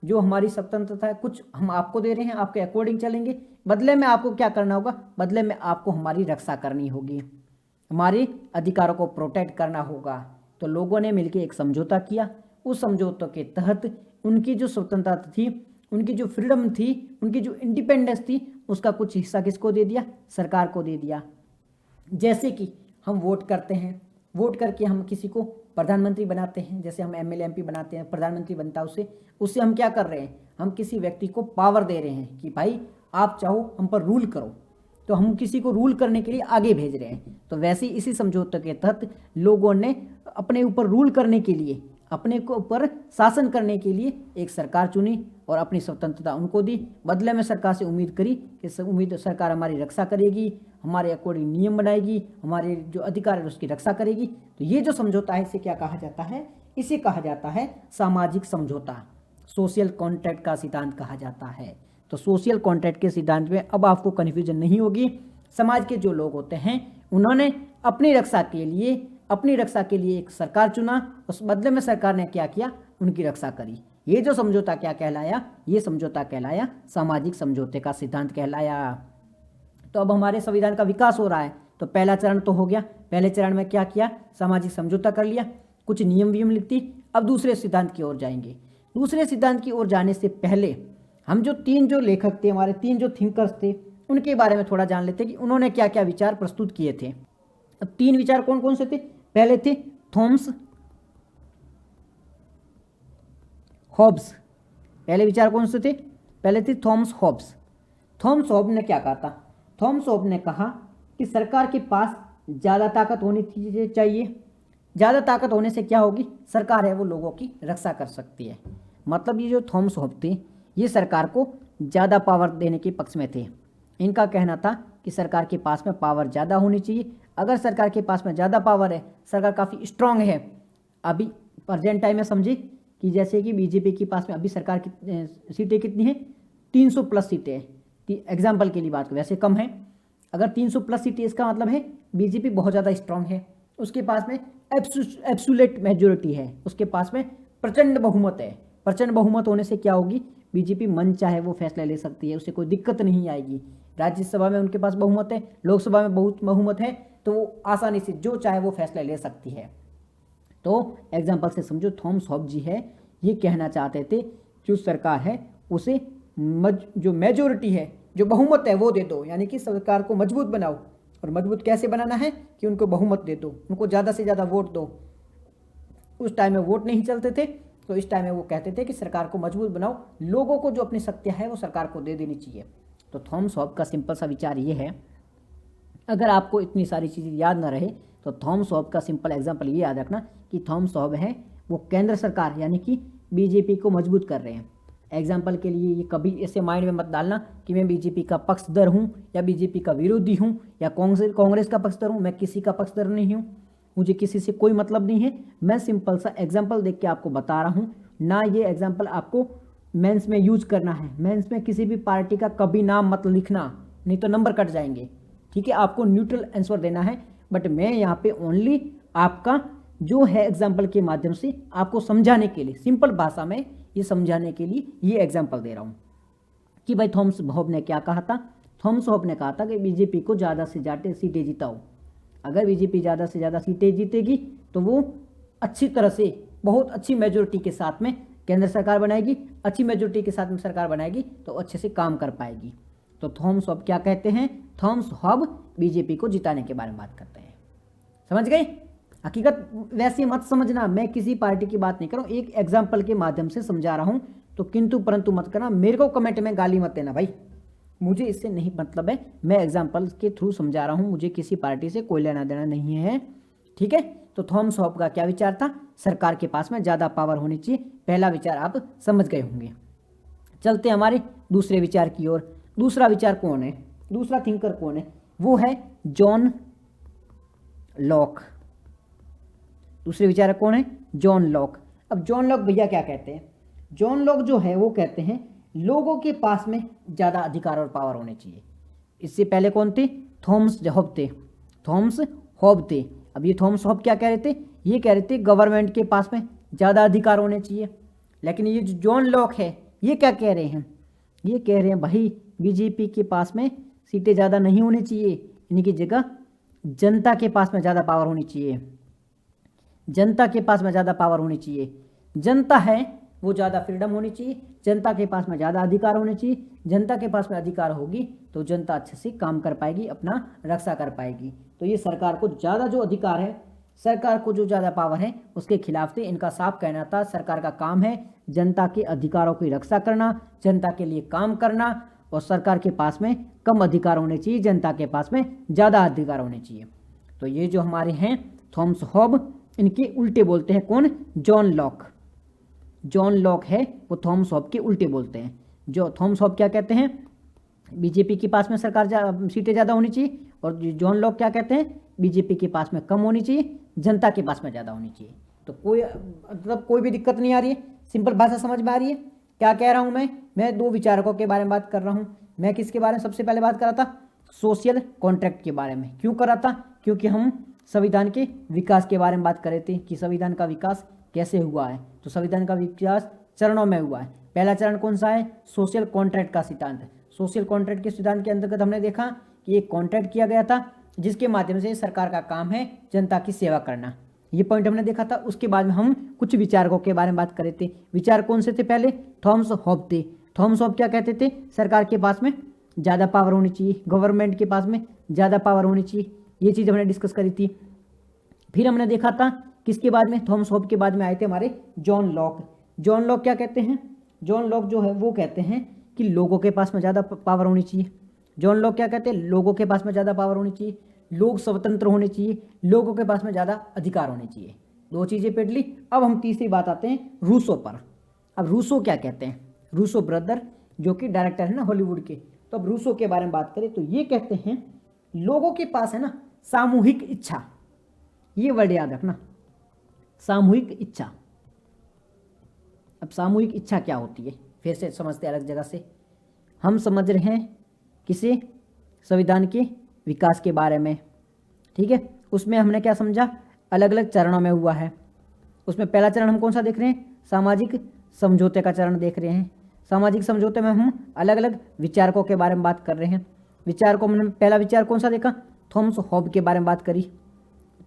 जो हमारी स्वतंत्रता है कुछ हम आपको दे रहे हैं, आपके अकॉर्डिंग चलेंगे, बदले में आपको क्या करना होगा? बदले में आपको हमारी रक्षा करनी होगी, हमारे अधिकारों को प्रोटेक्ट करना होगा। तो लोगों ने मिलकर एक समझौता किया। उस समझौते के तहत उनकी जो स्वतंत्रता थी, उनकी जो फ्रीडम थी, उनकी जो इंडिपेंडेंस थी, उसका कुछ हिस्सा किसको दे दिया? सरकार को दे दिया। जैसे कि हम वोट करते हैं, वोट करके हम किसी को प्रधानमंत्री बनाते हैं, जैसे हम एमएलए एमपी बनाते हैं, प्रधानमंत्री बनता है उससे उससे हम क्या कर रहे हैं, हम किसी व्यक्ति को पावर दे रहे हैं कि भाई आप चाहो हम पर रूल करो, तो हम किसी को रूल करने के लिए आगे भेज रहे हैं। तो वैसे ही इसी समझौते के तहत लोगों ने अपने ऊपर रूल करने के लिए, अपने को ऊपर शासन करने के लिए एक सरकार चुनी और अपनी स्वतंत्रता उनको दी। बदले में सरकार से उम्मीद करी कि सरकार हमारी रक्षा करेगी, हमारे अकॉर्डिंग नियम बनाएगी, हमारे जो अधिकार है उसकी रक्षा करेगी। तो ये जो समझौता है इसे क्या कहा जाता है, इसे कहा जाता है सामाजिक समझौता, सोशल कॉन्ट्रैक्ट का सिद्धांत कहा जाता है। तो सोशल कॉन्ट्रैक्ट के सिद्धांत में अब आपको कन्फ्यूजन नहीं होगी। समाज के जो लोग होते हैं उन्होंने अपनी रक्षा के लिए एक सरकार चुना, उस बदले में सरकार ने क्या किया, उनकी रक्षा करी। ये जो समझौता क्या कहलाया, ये समझौता कहलाया सामाजिक समझौते का सिद्धांत कहलाया। तो अब हमारे संविधान का विकास हो रहा है, तो पहला चरण तो हो गया। पहले चरण में क्या किया, सामाजिक समझौता कर लिया, कुछ नियम वियम लिख दी। अब दूसरे सिद्धांत की ओर जाएंगे। दूसरे सिद्धांत की ओर जाने से पहले हम जो तीन जो लेखक थे, हमारे तीन जो थिंकर्स थे, उनके बारे में थोड़ा जान लेते कि उन्होंने क्या क्या विचार प्रस्तुत किए थे। अब तीन विचार कौन कौन से थे, पहले थे थॉमस हॉब्स। पहले विचार कौन से थे, पहले थे थॉमस हॉब्स। थॉमस हॉब्स ने क्या कहा था, थॉमस हॉब्स ने कहा कि सरकार के पास ज़्यादा ताकत होनी चाहिए। ज़्यादा ताकत होने से क्या होगी, सरकार है वो लोगों की रक्षा कर सकती है। मतलब ये जो थॉमस हॉब्स थे ये सरकार को ज़्यादा पावर देने के पक्ष में थे। इनका कहना था कि सरकार के पास में पावर ज़्यादा होनी चाहिए। अगर सरकार के पास में ज़्यादा पावर है, सरकार काफ़ी स्ट्रांग है। अभी प्रेजेंट टाइम में समझिए कि जैसे कि बीजेपी के पास में अभी सरकार की सीटें कितनी हैं, 300 प्लस सीटें हैं। एग्जाम्पल के लिए बात करें, वैसे कम है। अगर 300 प्लस सीटें, इसका मतलब है बीजेपी बहुत ज़्यादा स्ट्रांग है, उसके पास में एब्सोल्यूट मेजोरिटी है, उसके पास में प्रचंड बहुमत है। प्रचंड बहुमत होने से क्या होगी, बीजेपी मन चाहे वो फैसला ले सकती है, उसे कोई दिक्कत नहीं आएगी। राज्यसभा में उनके पास बहुमत है, लोकसभा में बहुत बहुमत है, तो वो आसानी से जो चाहे वो फैसला ले सकती है। तो एग्जाम्पल से समझो, थॉमस हॉब्स जी है ये कहना चाहते थे जो सरकार है उसे जो मेजोरिटी है, जो बहुमत है वो दे दो, यानी कि सरकार को मजबूत बनाओ। और मजबूत कैसे बनाना है कि उनको बहुमत दे दो, उनको ज़्यादा से ज़्यादा वोट दो। उस टाइम में वोट नहीं चलते थे, तो इस टाइम में वो कहते थे कि सरकार को मजबूत बनाओ, लोगों को जो अपनी शक्तियाँ है वो सरकार को दे देनी चाहिए। तो थॉमस हॉब्स का सिंपल सा विचार ये है, अगर आपको इतनी सारी चीज़ें याद ना रहे तो थॉमस हॉब्स का सिंपल एग्जांपल ये याद रखना कि थॉमस हॉब्स है वो केंद्र सरकार यानी कि बीजेपी को मजबूत कर रहे हैं। एग्जाम्पल के लिए ये कभी ऐसे माइंड में मत डालना कि मैं बीजेपी का पक्षधर हूँ या बीजेपी का विरोधी हूँ या कांग्रेस का पक्षधर हूँ। मैं किसी का पक्षधर नहीं हूँ, मुझे किसी से कोई मतलब नहीं है। मैं सिंपल सा एग्जाम्पल देख के आपको बता रहा हूँ ना। ये एग्जाम्पल आपको मेंस में यूज करना है। मेंस में किसी भी पार्टी का कभी नाम मत लिखना, नहीं तो नंबर कट जाएंगे। ठीक है, आपको न्यूट्रल आंसर देना है। बट मैं यहाँ पे ओनली आपका जो है एग्जाम्पल के माध्यम से आपको समझाने के लिए, सिंपल भाषा में ये समझाने के लिए ये एग्जाम्पल दे रहा हूँ कि भाई थॉमस हॉब्स ने क्या कहा था। थॉमस हॉब्स ने कहा था कि बीजेपी को ज़्यादा से ज़्यादा सीटें जिताओ। अगर बीजेपी ज़्यादा से ज़्यादा सीटें जीतेगी तो वो अच्छी तरह से बहुत अच्छी मेजोरिटी के साथ में केंद्र सरकार बनाएगी। अच्छी मेजोरिटी के साथ में सरकार बनाएगी तो अच्छे से काम कर पाएगी। तो थॉमस हॉब्स क्या कहते हैं, थॉमस हॉब्स बीजेपी को जिताने के बारे में बात करते हैं। समझ गए? हकीकत वैसे मत समझना, मैं किसी पार्टी की बात नहीं कर रहा हूँ, एक एग्जाम्पल के माध्यम से समझा रहा हूँ। तो किंतु परंतु मत करना, मेरे को कमेंट में गाली मत देना भाई, मुझे इससे नहीं मतलब है। मैं एग्जाम्पल के थ्रू समझा रहा हूँ, मुझे किसी पार्टी से कोई लेना देना नहीं है। ठीक है, तो थॉमस हॉब्स का क्या विचार था, सरकार के पास में ज़्यादा पावर होनी चाहिए। पहला विचार आप समझ गए होंगे। चलते हमारे दूसरे विचार की ओर। दूसरा विचार कौन है, दूसरा थिंकर कौन है, वो है जॉन लॉक। दूसरे विचारक कौन है, जॉन लॉक। अब जॉन लॉक भैया क्या कहते हैं, जॉन लॉक जो है वो कहते हैं लोगों के पास में ज़्यादा अधिकार और पावर होने चाहिए। इससे पहले कौन थे, थॉमस हॉब्स थे, थॉमस हॉब्स थे। अब ये थॉमस हॉब्स क्या कह रहे थे, ये कह रहे थे गवर्नमेंट के पास में ज़्यादा अधिकार होने चाहिए। लेकिन ये जो जॉन लॉक है ये क्या कह रहे हैं, ये कह रहे हैं भाई बीजेपी के पास में सीटें ज़्यादा नहीं होनी चाहिए, इनकी जगह जनता के पास में ज़्यादा पावर होनी चाहिए। जनता के पास में ज़्यादा पावर होनी चाहिए, जनता है वो ज़्यादा फ्रीडम होनी चाहिए, जनता के पास में ज़्यादा अधिकार होने चाहिए। जनता के पास में अधिकार होगी तो जनता अच्छे से काम कर पाएगी, अपना रक्षा कर पाएगी। तो ये सरकार को ज़्यादा जो अधिकार है, सरकार को जो ज़्यादा पावर है उसके खिलाफ थे। इनका साफ कहना था सरकार का काम है जनता के अधिकारों की रक्षा करना, जनता के लिए काम करना, और सरकार के पास में कम अधिकार होने चाहिए, जनता के पास में ज़्यादा अधिकार होने चाहिए। तो ये जो हमारे हैं थॉमस हॉब, इनके उल्टे बोलते हैं कौन? John Locke. जॉन लॉक है वो थॉमस हॉब के उल्टे बोलते हैं। जो थॉमस हॉब क्या कहते हैं? बीजेपी के पास में सरकार सीटें ज़्यादा होनी चाहिए, और जॉन लॉक क्या कहते हैं? बीजेपी के पास में कम होनी चाहिए, जनता के पास में ज़्यादा होनी चाहिए। तो कोई मतलब कोई भी दिक्कत नहीं आ रही है, सिंपल भाषा समझ में आ रही है। क्या कह रहा हूँ मैं दो विचारकों के बारे में बात कर रहा हूँ। मैं किसके बारे में सबसे पहले बात कर रहा था? सोशल कॉन्ट्रैक्ट के बारे में। क्यों कर रहा था? क्योंकि हम संविधान के विकास के बारे में बात कर रहे थे कि संविधान का विकास कैसे हुआ है। तो संविधान का विकास चरणों में हुआ है। पहला चरण कौन सा है? सोशल कॉन्ट्रैक्ट का सिद्धांत। सोशल कॉन्ट्रैक्ट के सिद्धांत के अंतर्गत हमने देखा कि एक कॉन्ट्रैक्ट किया गया था जिसके माध्यम से सरकार का काम है जनता की सेवा करना। ये पॉइंट हमने देखा था। उसके बाद में हम कुछ विचारकों के बारे में बात कर रहे थे। विचार कौन से थे? पहले थॉमस हॉब थे। थॉमस हॉब क्या कहते थे? सरकार के पास में ज़्यादा पावर होनी चाहिए, गवर्नमेंट के पास में ज़्यादा पावर होनी चाहिए। ये चीज़ हमने डिस्कस करी थी। फिर हमने देखा था किसके बाद में? थॉमस हॉब के बाद में आए थे हमारे जॉन लॉक। जॉन लॉक क्या कहते हैं? जॉन लॉक जो है वो कहते हैं कि लोगों के पास में ज़्यादा पावर होनी चाहिए। जॉन लॉक क्या कहते हैं? लोगों के पास में ज़्यादा पावर होनी चाहिए, लोग स्वतंत्र होने चाहिए, लोगों के पास में ज़्यादा अधिकार होने चाहिए। दो चीज़ें पेट ली। अब हम तीसरी बात आते हैं रूसो पर। अब रूसो क्या कहते हैं? रूसो ब्रदर जो कि डायरेक्टर है ना हॉलीवुड के। तो अब रूसो के बारे में बात करें तो ये कहते हैं लोगों के पास है ना सामूहिक इच्छा। ये वर्ड याद रखना, सामूहिक इच्छा। अब सामूहिक इच्छा क्या होती है फिर से समझते अलग जगह से। हम समझ रहे हैं किसे? संविधान के विकास के बारे में, ठीक है। उसमें हमने क्या समझा? अलग अलग चरणों में हुआ है। उसमें पहला चरण हम कौन सा देख रहे हैं? सामाजिक समझौते का चरण देख रहे हैं। सामाजिक समझौते में हम अलग अलग विचारकों के बारे में बात कर रहे हैं। विचारकों में पहला विचार कौन सा देखा? थॉमस हॉब के बारे में बात करी।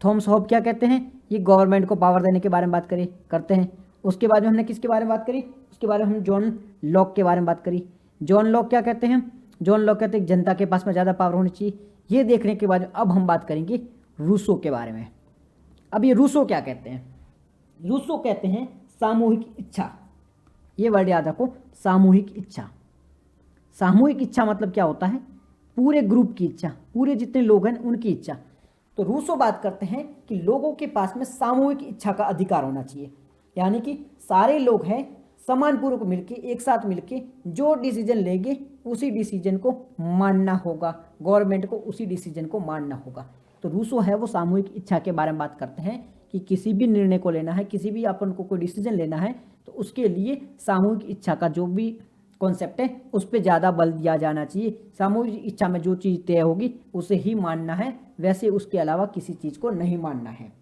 थॉमस हॉब क्या कहते हैं? ये गवर्नमेंट को पावर देने के बारे में बात करते हैं। उसके बाद में हमने किसके बारे में बात करी? उसके बारे में हम जॉन लॉक के बारे में बात करी। जॉन लॉक क्या कहते हैं? जॉन लॉक कहते हैं जनता के पास में ज़्यादा पावर होनी चाहिए। ये देखने के बाद अब हम बात करेंगे रूसो के बारे में। अब ये रूसो क्या कहते हैं? रूसो कहते हैं सामूहिक इच्छा। ये वर्ड याद रखो, सामूहिक इच्छा। सामूहिक इच्छा मतलब क्या होता है? पूरे ग्रुप की इच्छा, पूरे जितने लोग हैं उनकी इच्छा। तो रूसो बात करते हैं कि लोगों के पास में सामूहिक इच्छा का अधिकार होना चाहिए, यानी कि सारे लोग हैं समानपूर्वक मिलके एक साथ मिलके जो डिसीजन लेंगे उसी डिसीजन को मानना होगा, गवर्नमेंट को उसी डिसीजन को मानना होगा। तो रूसो है वो सामूहिक इच्छा के बारे में बात करते हैं कि किसी भी निर्णय को लेना है, किसी भी अपन को कोई डिसीजन लेना है तो उसके लिए सामूहिक इच्छा का जो भी कॉन्सेप्ट है उस पर ज़्यादा बल दिया जाना चाहिए। सामूहिक इच्छा में जो चीज़ तय होगी उसे ही मानना है, वैसे उसके अलावा किसी चीज़ को नहीं मानना है।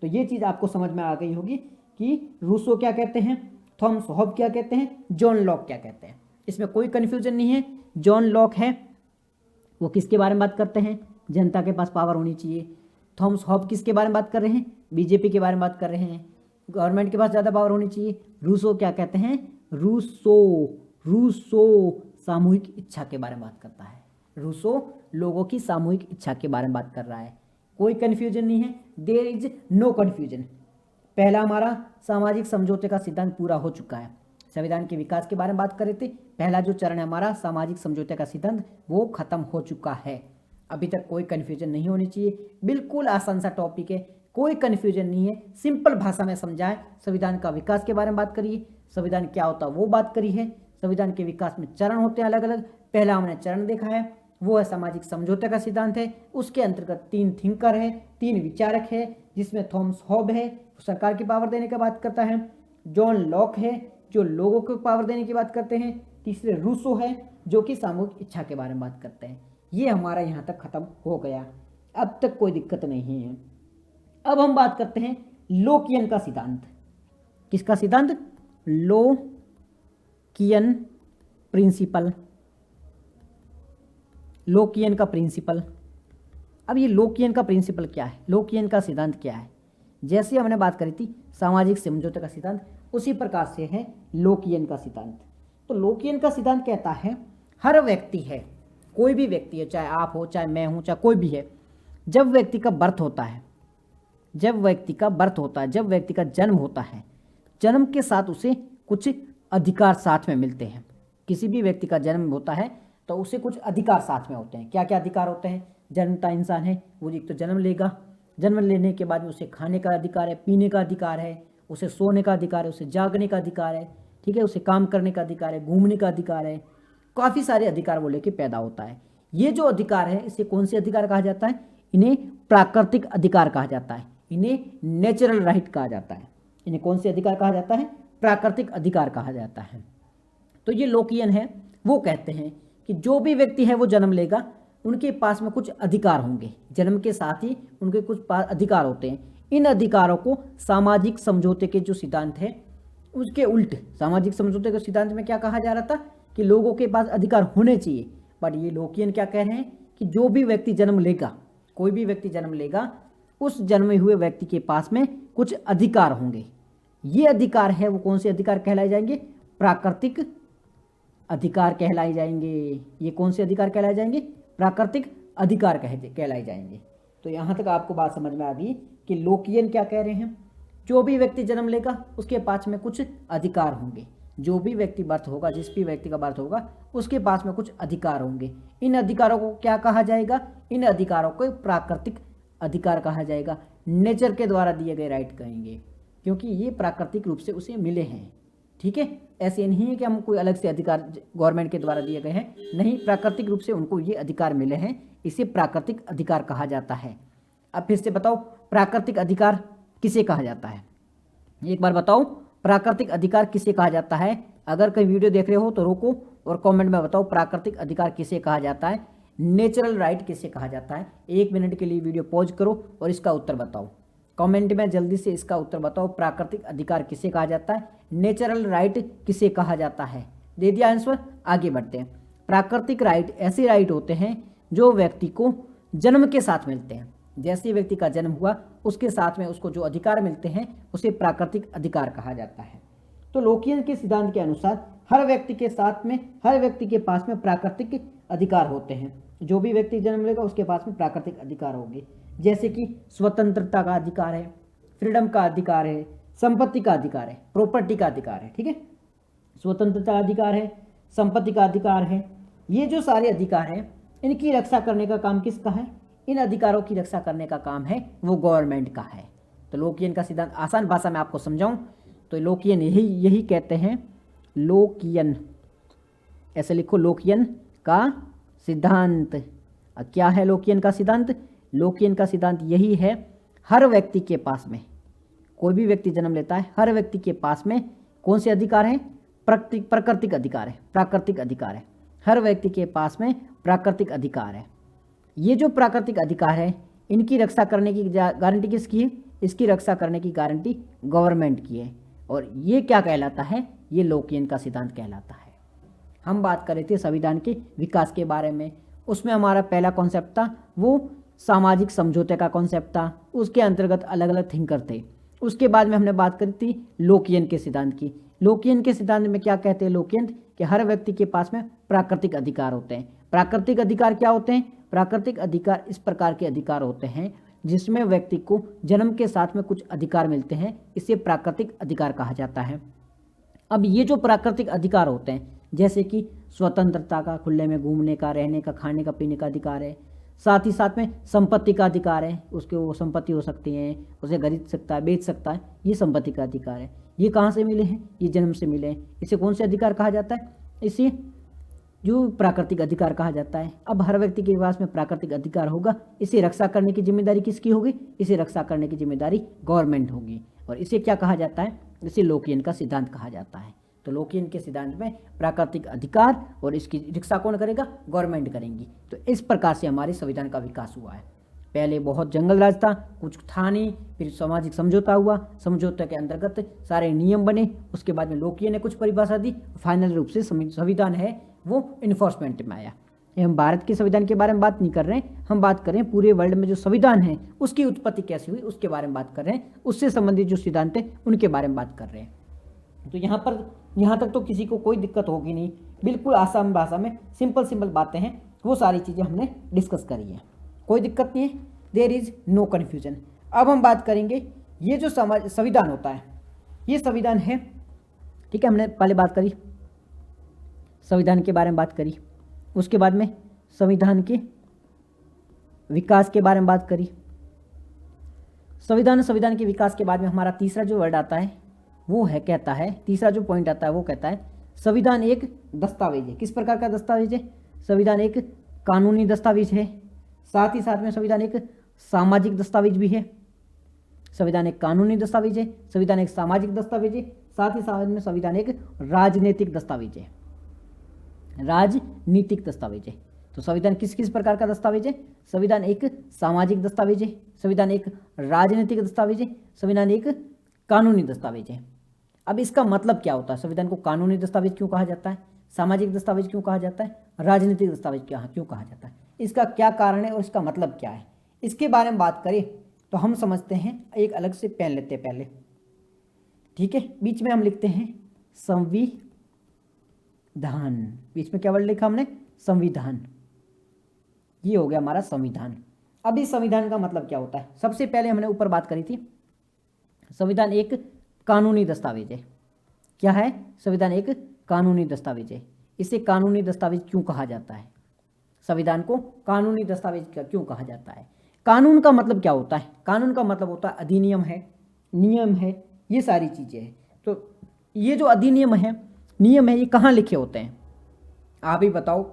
तो ये चीज़ आपको समझ में आ गई होगी कि रूसो क्या कहते हैं, थॉमस हॉब क्या कहते हैं, जॉन लॉक क्या कहते हैं। इसमें कोई कन्फ्यूजन नहीं है। जॉन लॉक है वो किसके बारे में बात करते हैं? जनता के पास पावर होनी चाहिए। थॉमस हॉब किसके बारे में बात कर रहे हैं? बीजेपी के बारे में बात कर रहे हैं, गवर्नमेंट के पास ज़्यादा पावर होनी चाहिए। रूसो क्या कहते हैं? रूसो सामूहिक इच्छा के बारे में बात करता है। रूसो लोगों की सामूहिक इच्छा के बारे में बात कर रहा है। कोई कन्फ्यूजन नहीं है, देयर इज नो कन्फ्यूजन। पहला हमारा सामाजिक समझौते का सिद्धांत पूरा हो चुका है। संविधान के विकास के बारे में बात कर रहे थे। पहला जो चरण है हमारा सामाजिक समझौते का सिद्धांत वो खत्म हो चुका है। अभी तक कोई कन्फ्यूजन नहीं होनी चाहिए, बिल्कुल आसान सा टॉपिक है, कोई कन्फ्यूजन नहीं है, सिंपल भाषा में समझाए। संविधान का विकास के बारे में बात करिए, संविधान क्या होता है वो बात करी है। संविधान के विकास में चरण होते हैं अलग अलग। पहला हमने चरण देखा है वो है सामाजिक समझौते का सिद्धांत है। उसके अंतर्गत 3 थिंकर है, 3 विचारक है, जिसमें थॉमस हॉब है सरकार की पावर देने की बात करता है, जॉन लॉक है जो लोगों को पावर देने की बात करते हैं, तीसरे रूसो है जो कि सामूहिक इच्छा के बारे में बात करते हैं। ये हमारा यहाँ तक खत्म हो गया, अब तक कोई दिक्कत नहीं है। अब हम बात करते हैं लोकियन का सिद्धांत। किसका सिद्धांत? लोकियन प्रिंसिपल, लोकियन का प्रिंसिपल। अब ये लोकियन का प्रिंसिपल क्या है, लोकियन का सिद्धांत क्या है? जैसे हमने बात करी थी सामाजिक समझौते का सिद्धांत, उसी प्रकार से है लोकियन का सिद्धांत। तो लोकियन का सिद्धांत कहता है हर व्यक्ति है, कोई भी व्यक्ति है, चाहे आप हो, चाहे मैं हूं, चाहे कोई भी है, जब व्यक्ति का बर्थ होता है जब व्यक्ति का बर्थ होता है, जब व्यक्ति का जन्म होता है, जन्म के साथ उसे कुछ अधिकार साथ में मिलते हैं। किसी भी व्यक्ति का जन्म होता है तो उसे कुछ अधिकार साथ में होते हैं। क्या क्या अधिकार होते हैं? जन्मता इंसान है, वो एक तो जन्म लेगा, जन्म लेने के बाद में उसे खाने का अधिकार है, पीने का अधिकार है, उसे सोने का अधिकार है, उसे जागने का अधिकार है, ठीक है, उसे काम करने का अधिकार है, घूमने का अधिकार है, काफ़ी सारे अधिकार वो लेके पैदा होता है। ये जो अधिकार है इसे कौन से अधिकार कहा जाता है? इन्हें प्राकृतिक अधिकार कहा जाता है, इन्हें नेचुरल राइट कहा जाता है। इन्हें कौन से अधिकार कहा जाता है? प्राकृतिक अधिकार कहा जाता है। तो ये लोकियन है, वो कहते हैं कि जो भी व्यक्ति है वो जन्म लेगा, उनके पास में कुछ अधिकार होंगे, जन्म के साथ ही उनके कुछ अधिकार होते हैं। इन अधिकारों को सामाजिक समझौते के जो सिद्धांत है उसके उल्ट, सामाजिक समझौते के सिद्धांत में क्या कहा जा रहा था कि लोगों के पास अधिकार होने चाहिए, बट ये लोकियन क्या कह रहे हैं कि जो भी व्यक्ति जन्म लेगा, कोई भी व्यक्ति जन्म लेगा, उस जन्मे हुए व्यक्ति के पास में कुछ अधिकार होंगे। ये अधिकार है वो कौन से अधिकार कहलाए जाएंगे? प्राकृतिक अधिकार कहलाए जाएंगे। ये कौन से अधिकार कहलाए जाएंगे? प्राकृतिक अधिकार कहलाए जाएंगे। तो यहाँ तक आपको बात समझ में आ गई कि लोकियन क्या कह रहे हैं? जो भी व्यक्ति जन्म लेगा उसके पास में कुछ अधिकार होंगे। जो भी व्यक्ति बर्थ होगा, जिस भी व्यक्ति का बर्थ होगा, उसके पास में कुछ अधिकार होंगे। इन अधिकारों को क्या कहा जाएगा? इन अधिकारों को प्राकृतिक अधिकार कहा जाएगा, नेचर के द्वारा दिए गए राइट कहेंगे, क्योंकि ये प्राकृतिक रूप से उसे मिले हैं। ठीक है, ऐसे नहीं है कि हम कोई अलग से अधिकार गवर्नमेंट के द्वारा दिए गए हैं, नहीं, प्राकृतिक रूप से उनको ये अधिकार मिले हैं, इसे प्राकृतिक अधिकार कहा जाता है। अब फिर से बताओ, प्राकृतिक अधिकार किसे कहा जाता है? एक बार बताओ, प्राकृतिक अधिकार किसे कहा जाता है? अगर कहीं वीडियो देख रहे हो तो रोको और कमेंट में बताओ प्राकृतिक अधिकार किसे कहा जाता है, नेचुरल राइट किसे कहा जाता है। 1 मिनट के लिए वीडियो पॉज करो और इसका उत्तर बताओ। कमेंट में जल्दी से इसका उत्तर बताओ, प्राकृतिक अधिकार किसे कहा जाता है, नेचुरल राइट किसे कहा जाता है। दे दिया आंसर, आगे बढ़ते हैं। प्राकृतिक राइट ऐसे राइट होते हैं जो व्यक्ति को जन्म के साथ मिलते हैं। जैसे व्यक्ति का जन्म हुआ उसके साथ में उसको जो अधिकार मिलते हैं उसे प्राकृतिक अधिकार कहा जाता है। तो लोकियन के सिद्धांत के अनुसार हर व्यक्ति के साथ में, हर व्यक्ति के पास में प्राकृतिक अधिकार होते हैं। जो भी व्यक्ति जन्म लेगा उसके पास में प्राकृतिक अधिकार होंगे, जैसे कि स्वतंत्रता का अधिकार है, फ्रीडम का अधिकार है, संपत्ति का अधिकार है, प्रॉपर्टी का अधिकार है। ठीक है, स्वतंत्रता का अधिकार है, संपत्ति का अधिकार है। ये जो सारे अधिकार हैं इनकी रक्षा करने का काम किसका है? इन अधिकारों की रक्षा करने का काम है वो गवर्नमेंट का है। तो लोकियन का सिद्धांत आसान भाषा में आपको समझाऊं तो लोकियन यही कहते हैं, लोकियन ऐसे लिखो, लोकियन का सिद्धांत। क्या है लोकियन का सिद्धांत? लोकियन का सिद्धांत यही है, हर व्यक्ति के पास में, कोई भी व्यक्ति जन्म लेता है, हर व्यक्ति के पास में कौन से अधिकार हैं? प्राकृतिक अधिकार है, प्राकृतिक अधिकार है। हर व्यक्ति के पास में प्राकृतिक अधिकार है। ये जो प्राकृतिक अधिकार है इनकी रक्षा करने की गारंटी किसकी है? इसकी रक्षा करने की गारंटी गवर्नमेंट की है। और ये क्या कहलाता है? ये लोकियन का सिद्धांत कहलाता है। हम बात कर रहे थे संविधान के विकास के बारे में, उसमें हमारा पहला कॉन्सेप्ट था वो सामाजिक समझौते का कॉन्सेप्ट था, उसके अंतर्गत अलग अलग थिंकर थे। उसके बाद में हमने बात करी थी लोकियन के सिद्धांत की। लोकियन के सिद्धांत में क्या कहते हैं लोकियन? कि हर व्यक्ति के पास में प्राकृतिक अधिकार होते हैं। प्राकृतिक अधिकार क्या होते हैं? प्राकृतिक अधिकार इस प्रकार के अधिकार होते हैं जिसमें व्यक्ति को जन्म के साथ में कुछ अधिकार मिलते हैं, इसे प्राकृतिक अधिकार कहा जाता है। अब ये जो प्राकृतिक अधिकार होते हैं, जैसे कि स्वतंत्रता का, खुले में घूमने का, रहने का, खाने का, पीने का अधिकार है, साथ ही साथ में संपत्ति का अधिकार है, उसके वो संपत्ति हो सकती है, उसे खरीद सकता है, बेच सकता है, ये संपत्ति का अधिकार है। ये कहाँ से मिले हैं? ये जन्म से मिले हैं। इसे कौन से अधिकार कहा जाता है? इसे जो प्राकृतिक अधिकार कहा जाता है। अब हर व्यक्ति के पास में प्राकृतिक अधिकार होगा, इसे रक्षा करने की जिम्मेदारी किसकी होगी? इसे रक्षा करने की जिम्मेदारी गवर्नमेंट होगी। और इसे क्या कहा जाता है? इसे लोकियन का सिद्धांत कहा जाता है। तो लोकियन के सिद्धांत में प्राकृतिक अधिकार और इसकी रक्षा कौन करेगा? गवर्नमेंट करेंगी। तो इस प्रकार से हमारे संविधान का विकास हुआ है। पहले बहुत जंगल राज था, कुछ था नहीं, फिर सामाजिक समझौता हुआ, समझौते के अंतर्गत सारे नियम बने, उसके बाद में लोकियन ने कुछ परिभाषा दी, फाइनल रूप से संविधान है वो इन्फोर्समेंट में आया। हम भारत के संविधान के बारे में बात नहीं कर रहे हैं, हम बात कर रहे हैं पूरे वर्ल्ड में जो संविधान है उसकी उत्पत्ति कैसे हुई उसके बारे में बात कर रहे हैं, उससे संबंधित जो सिद्धांत है उनके बारे में बात कर रहे हैं। तो यहाँ तक तो किसी को कोई दिक्कत होगी नहीं, बिल्कुल आसान भाषा में सिंपल बातें हैं, वो सारी चीज़ें हमने डिस्कस करी है, कोई दिक्कत नहीं है, देयर इज़ नो कन्फ्यूजन। अब हम बात करेंगे ये जो संविधान होता है, ये संविधान है, ठीक है। हमने पहले बात करी संविधान के बारे में बात करी, उसके बाद में संविधान के विकास के बारे में बात करी। संविधान के विकास के बाद में हमारा तीसरा जो वर्ड आता है वो है, कहता है, तीसरा जो पॉइंट आता है वो कहता है संविधान एक दस्तावेज है। किस प्रकार का दस्तावेज है? संविधान एक कानूनी दस्तावेज है, साथ ही साथ में संविधान एक सामाजिक दस्तावेज भी है। संविधान एक कानूनी दस्तावेज है, संविधान एक सामाजिक दस्तावेज है, साथ ही साथ में संविधान एक राजनीतिक दस्तावेज है, राजनीतिक दस्तावेज है। तो संविधान किस किस प्रकार का दस्तावेज है? संविधान एक सामाजिक दस्तावेज है, संविधान एक राजनीतिक दस्तावेज है, संविधान एक कानूनी दस्तावेज है। अब इसका मतलब क्या होता है? संविधान को कानूनी दस्तावेज क्यों कहा जाता है, सामाजिक दस्तावेज क्यों कहा जाता है, राजनीतिक दस्तावेज क्यों कहा जाता है? इसका क्या कारण है और इसका मतलब क्या है, इसके बारे में बात करें तो हम समझते हैं। एक अलग से पेन लेते हैं पहले, ठीक है। बीच में हम लिखते हैं संविधान, बीच में क्या वर्ड लिखा हमने? संविधान। ये हो गया हमारा संविधान। अब इस संविधान का मतलब क्या होता है? सबसे पहले हमने ऊपर बात करी थी, संविधान एक कानूनी दस्तावेज है। क्या है? संविधान एक कानूनी दस्तावेज है। इसे कानूनी दस्तावेज क्यों कहा जाता है? संविधान को कानूनी दस्तावेज क्यों कहा जाता है? कानून का मतलब क्या होता है? कानून का मतलब होता है अधिनियम है, नियम है, ये सारी चीज़ें हैं। तो ये जो अधिनियम है, नियम है, ये कहाँ लिखे होते हैं? आप ही बताओ।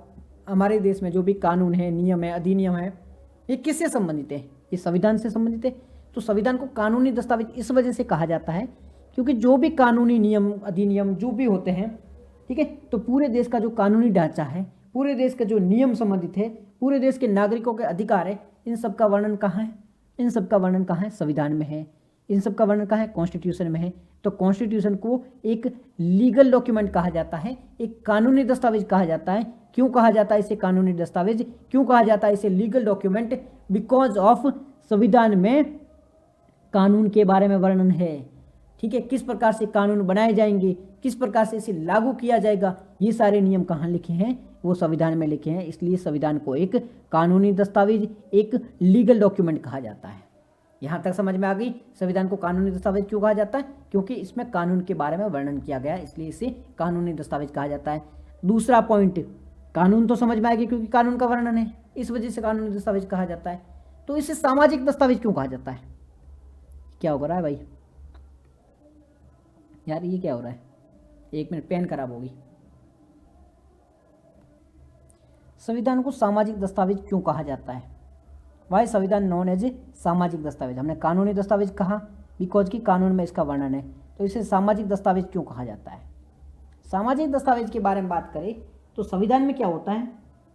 हमारे देश में जो भी कानून है, नियम है, अधिनियम है, ये किससे संबंधित है? ये संविधान से संबंधित है। तो संविधान को कानूनी दस्तावेज इस वजह से कहा जाता है क्योंकि जो भी कानूनी नियम, अधिनियम जो भी होते हैं, ठीक है, तो पूरे देश का जो कानूनी ढांचा है, पूरे देश के जो नियम संबंधित है, पूरे देश के नागरिकों के अधिकार है, इन सब का वर्णन कहाँ है? इन सब का वर्णन कहाँ है? संविधान में है। इन सब का वर्णन कहाँ है? कॉन्स्टिट्यूशन में है। तो कॉन्स्टिट्यूशन को एक लीगल डॉक्यूमेंट कहा जाता है, एक कानूनी दस्तावेज कहा जाता है। क्यों कहा जाता है इसे कानूनी दस्तावेज? क्यों कहा जाता है इसे लीगल डॉक्यूमेंट? बिकॉज ऑफ संविधान में कानून के बारे में वर्णन है, ठीक है। किस प्रकार से कानून बनाए जाएंगे, किस प्रकार से इसे लागू किया जाएगा, ये सारे नियम कहाँ लिखे हैं? वो संविधान में लिखे हैं। इसलिए संविधान को एक कानूनी दस्तावेज, एक लीगल डॉक्यूमेंट कहा जाता है। यहाँ तक समझ में आ गई? संविधान को कानूनी दस्तावेज क्यों कहा जाता है? क्योंकि इसमें कानून के बारे में वर्णन किया गया है, इसलिए इसे कानूनी दस्तावेज कहा जाता है। दूसरा पॉइंट, कानून तो समझ में आएगी क्योंकि कानून का वर्णन है, इस वजह से कानूनी दस्तावेज कहा जाता है। तो इसे सामाजिक दस्तावेज क्यों कहा जाता है? क्या हो रहा है भाई यार, ये क्या हो रहा है? एक मिनट, पेन खराब होगी। संविधान को सामाजिक दस्तावेज क्यों कहा जाता है? वाई संविधान नॉन एज ए सामाजिक दस्तावेज? हमने कानूनी दस्तावेज कहा बिकॉज की कानून में इसका वर्णन है, तो इसे सामाजिक दस्तावेज क्यों कहा जाता है? सामाजिक दस्तावेज के बारे में बात करें तो संविधान में क्या होता है,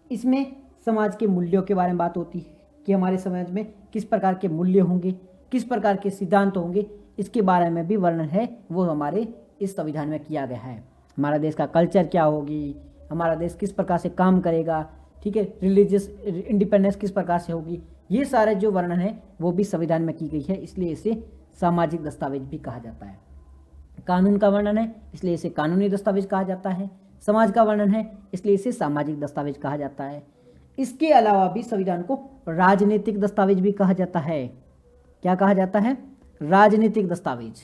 इसमें समाज के मूल्यों के बारे में बात होती है कि हमारे समाज में किस प्रकार के मूल्य होंगे, किस प्रकार के सिद्धांत होंगे, इसके बारे में भी वर्णन है, वो हमारे इस संविधान में किया गया है। हमारा देश का कल्चर क्या होगी, हमारा देश किस प्रकार से काम करेगा, ठीक है, रिलीजियस इंडिपेंडेंस किस प्रकार से होगी, ये सारे जो वर्णन है वो भी संविधान में की गई है, इसलिए इसे सामाजिक दस्तावेज भी कहा जाता है। कानून का वर्णन है इसलिए इसे कानूनी दस्तावेज कहा जाता है, समाज का वर्णन है इसलिए इसे सामाजिक दस्तावेज कहा जाता है। इसके अलावा भी संविधान को राजनीतिक दस्तावेज भी कहा जाता है। क्या कहा जाता है? राजनीतिक दस्तावेज।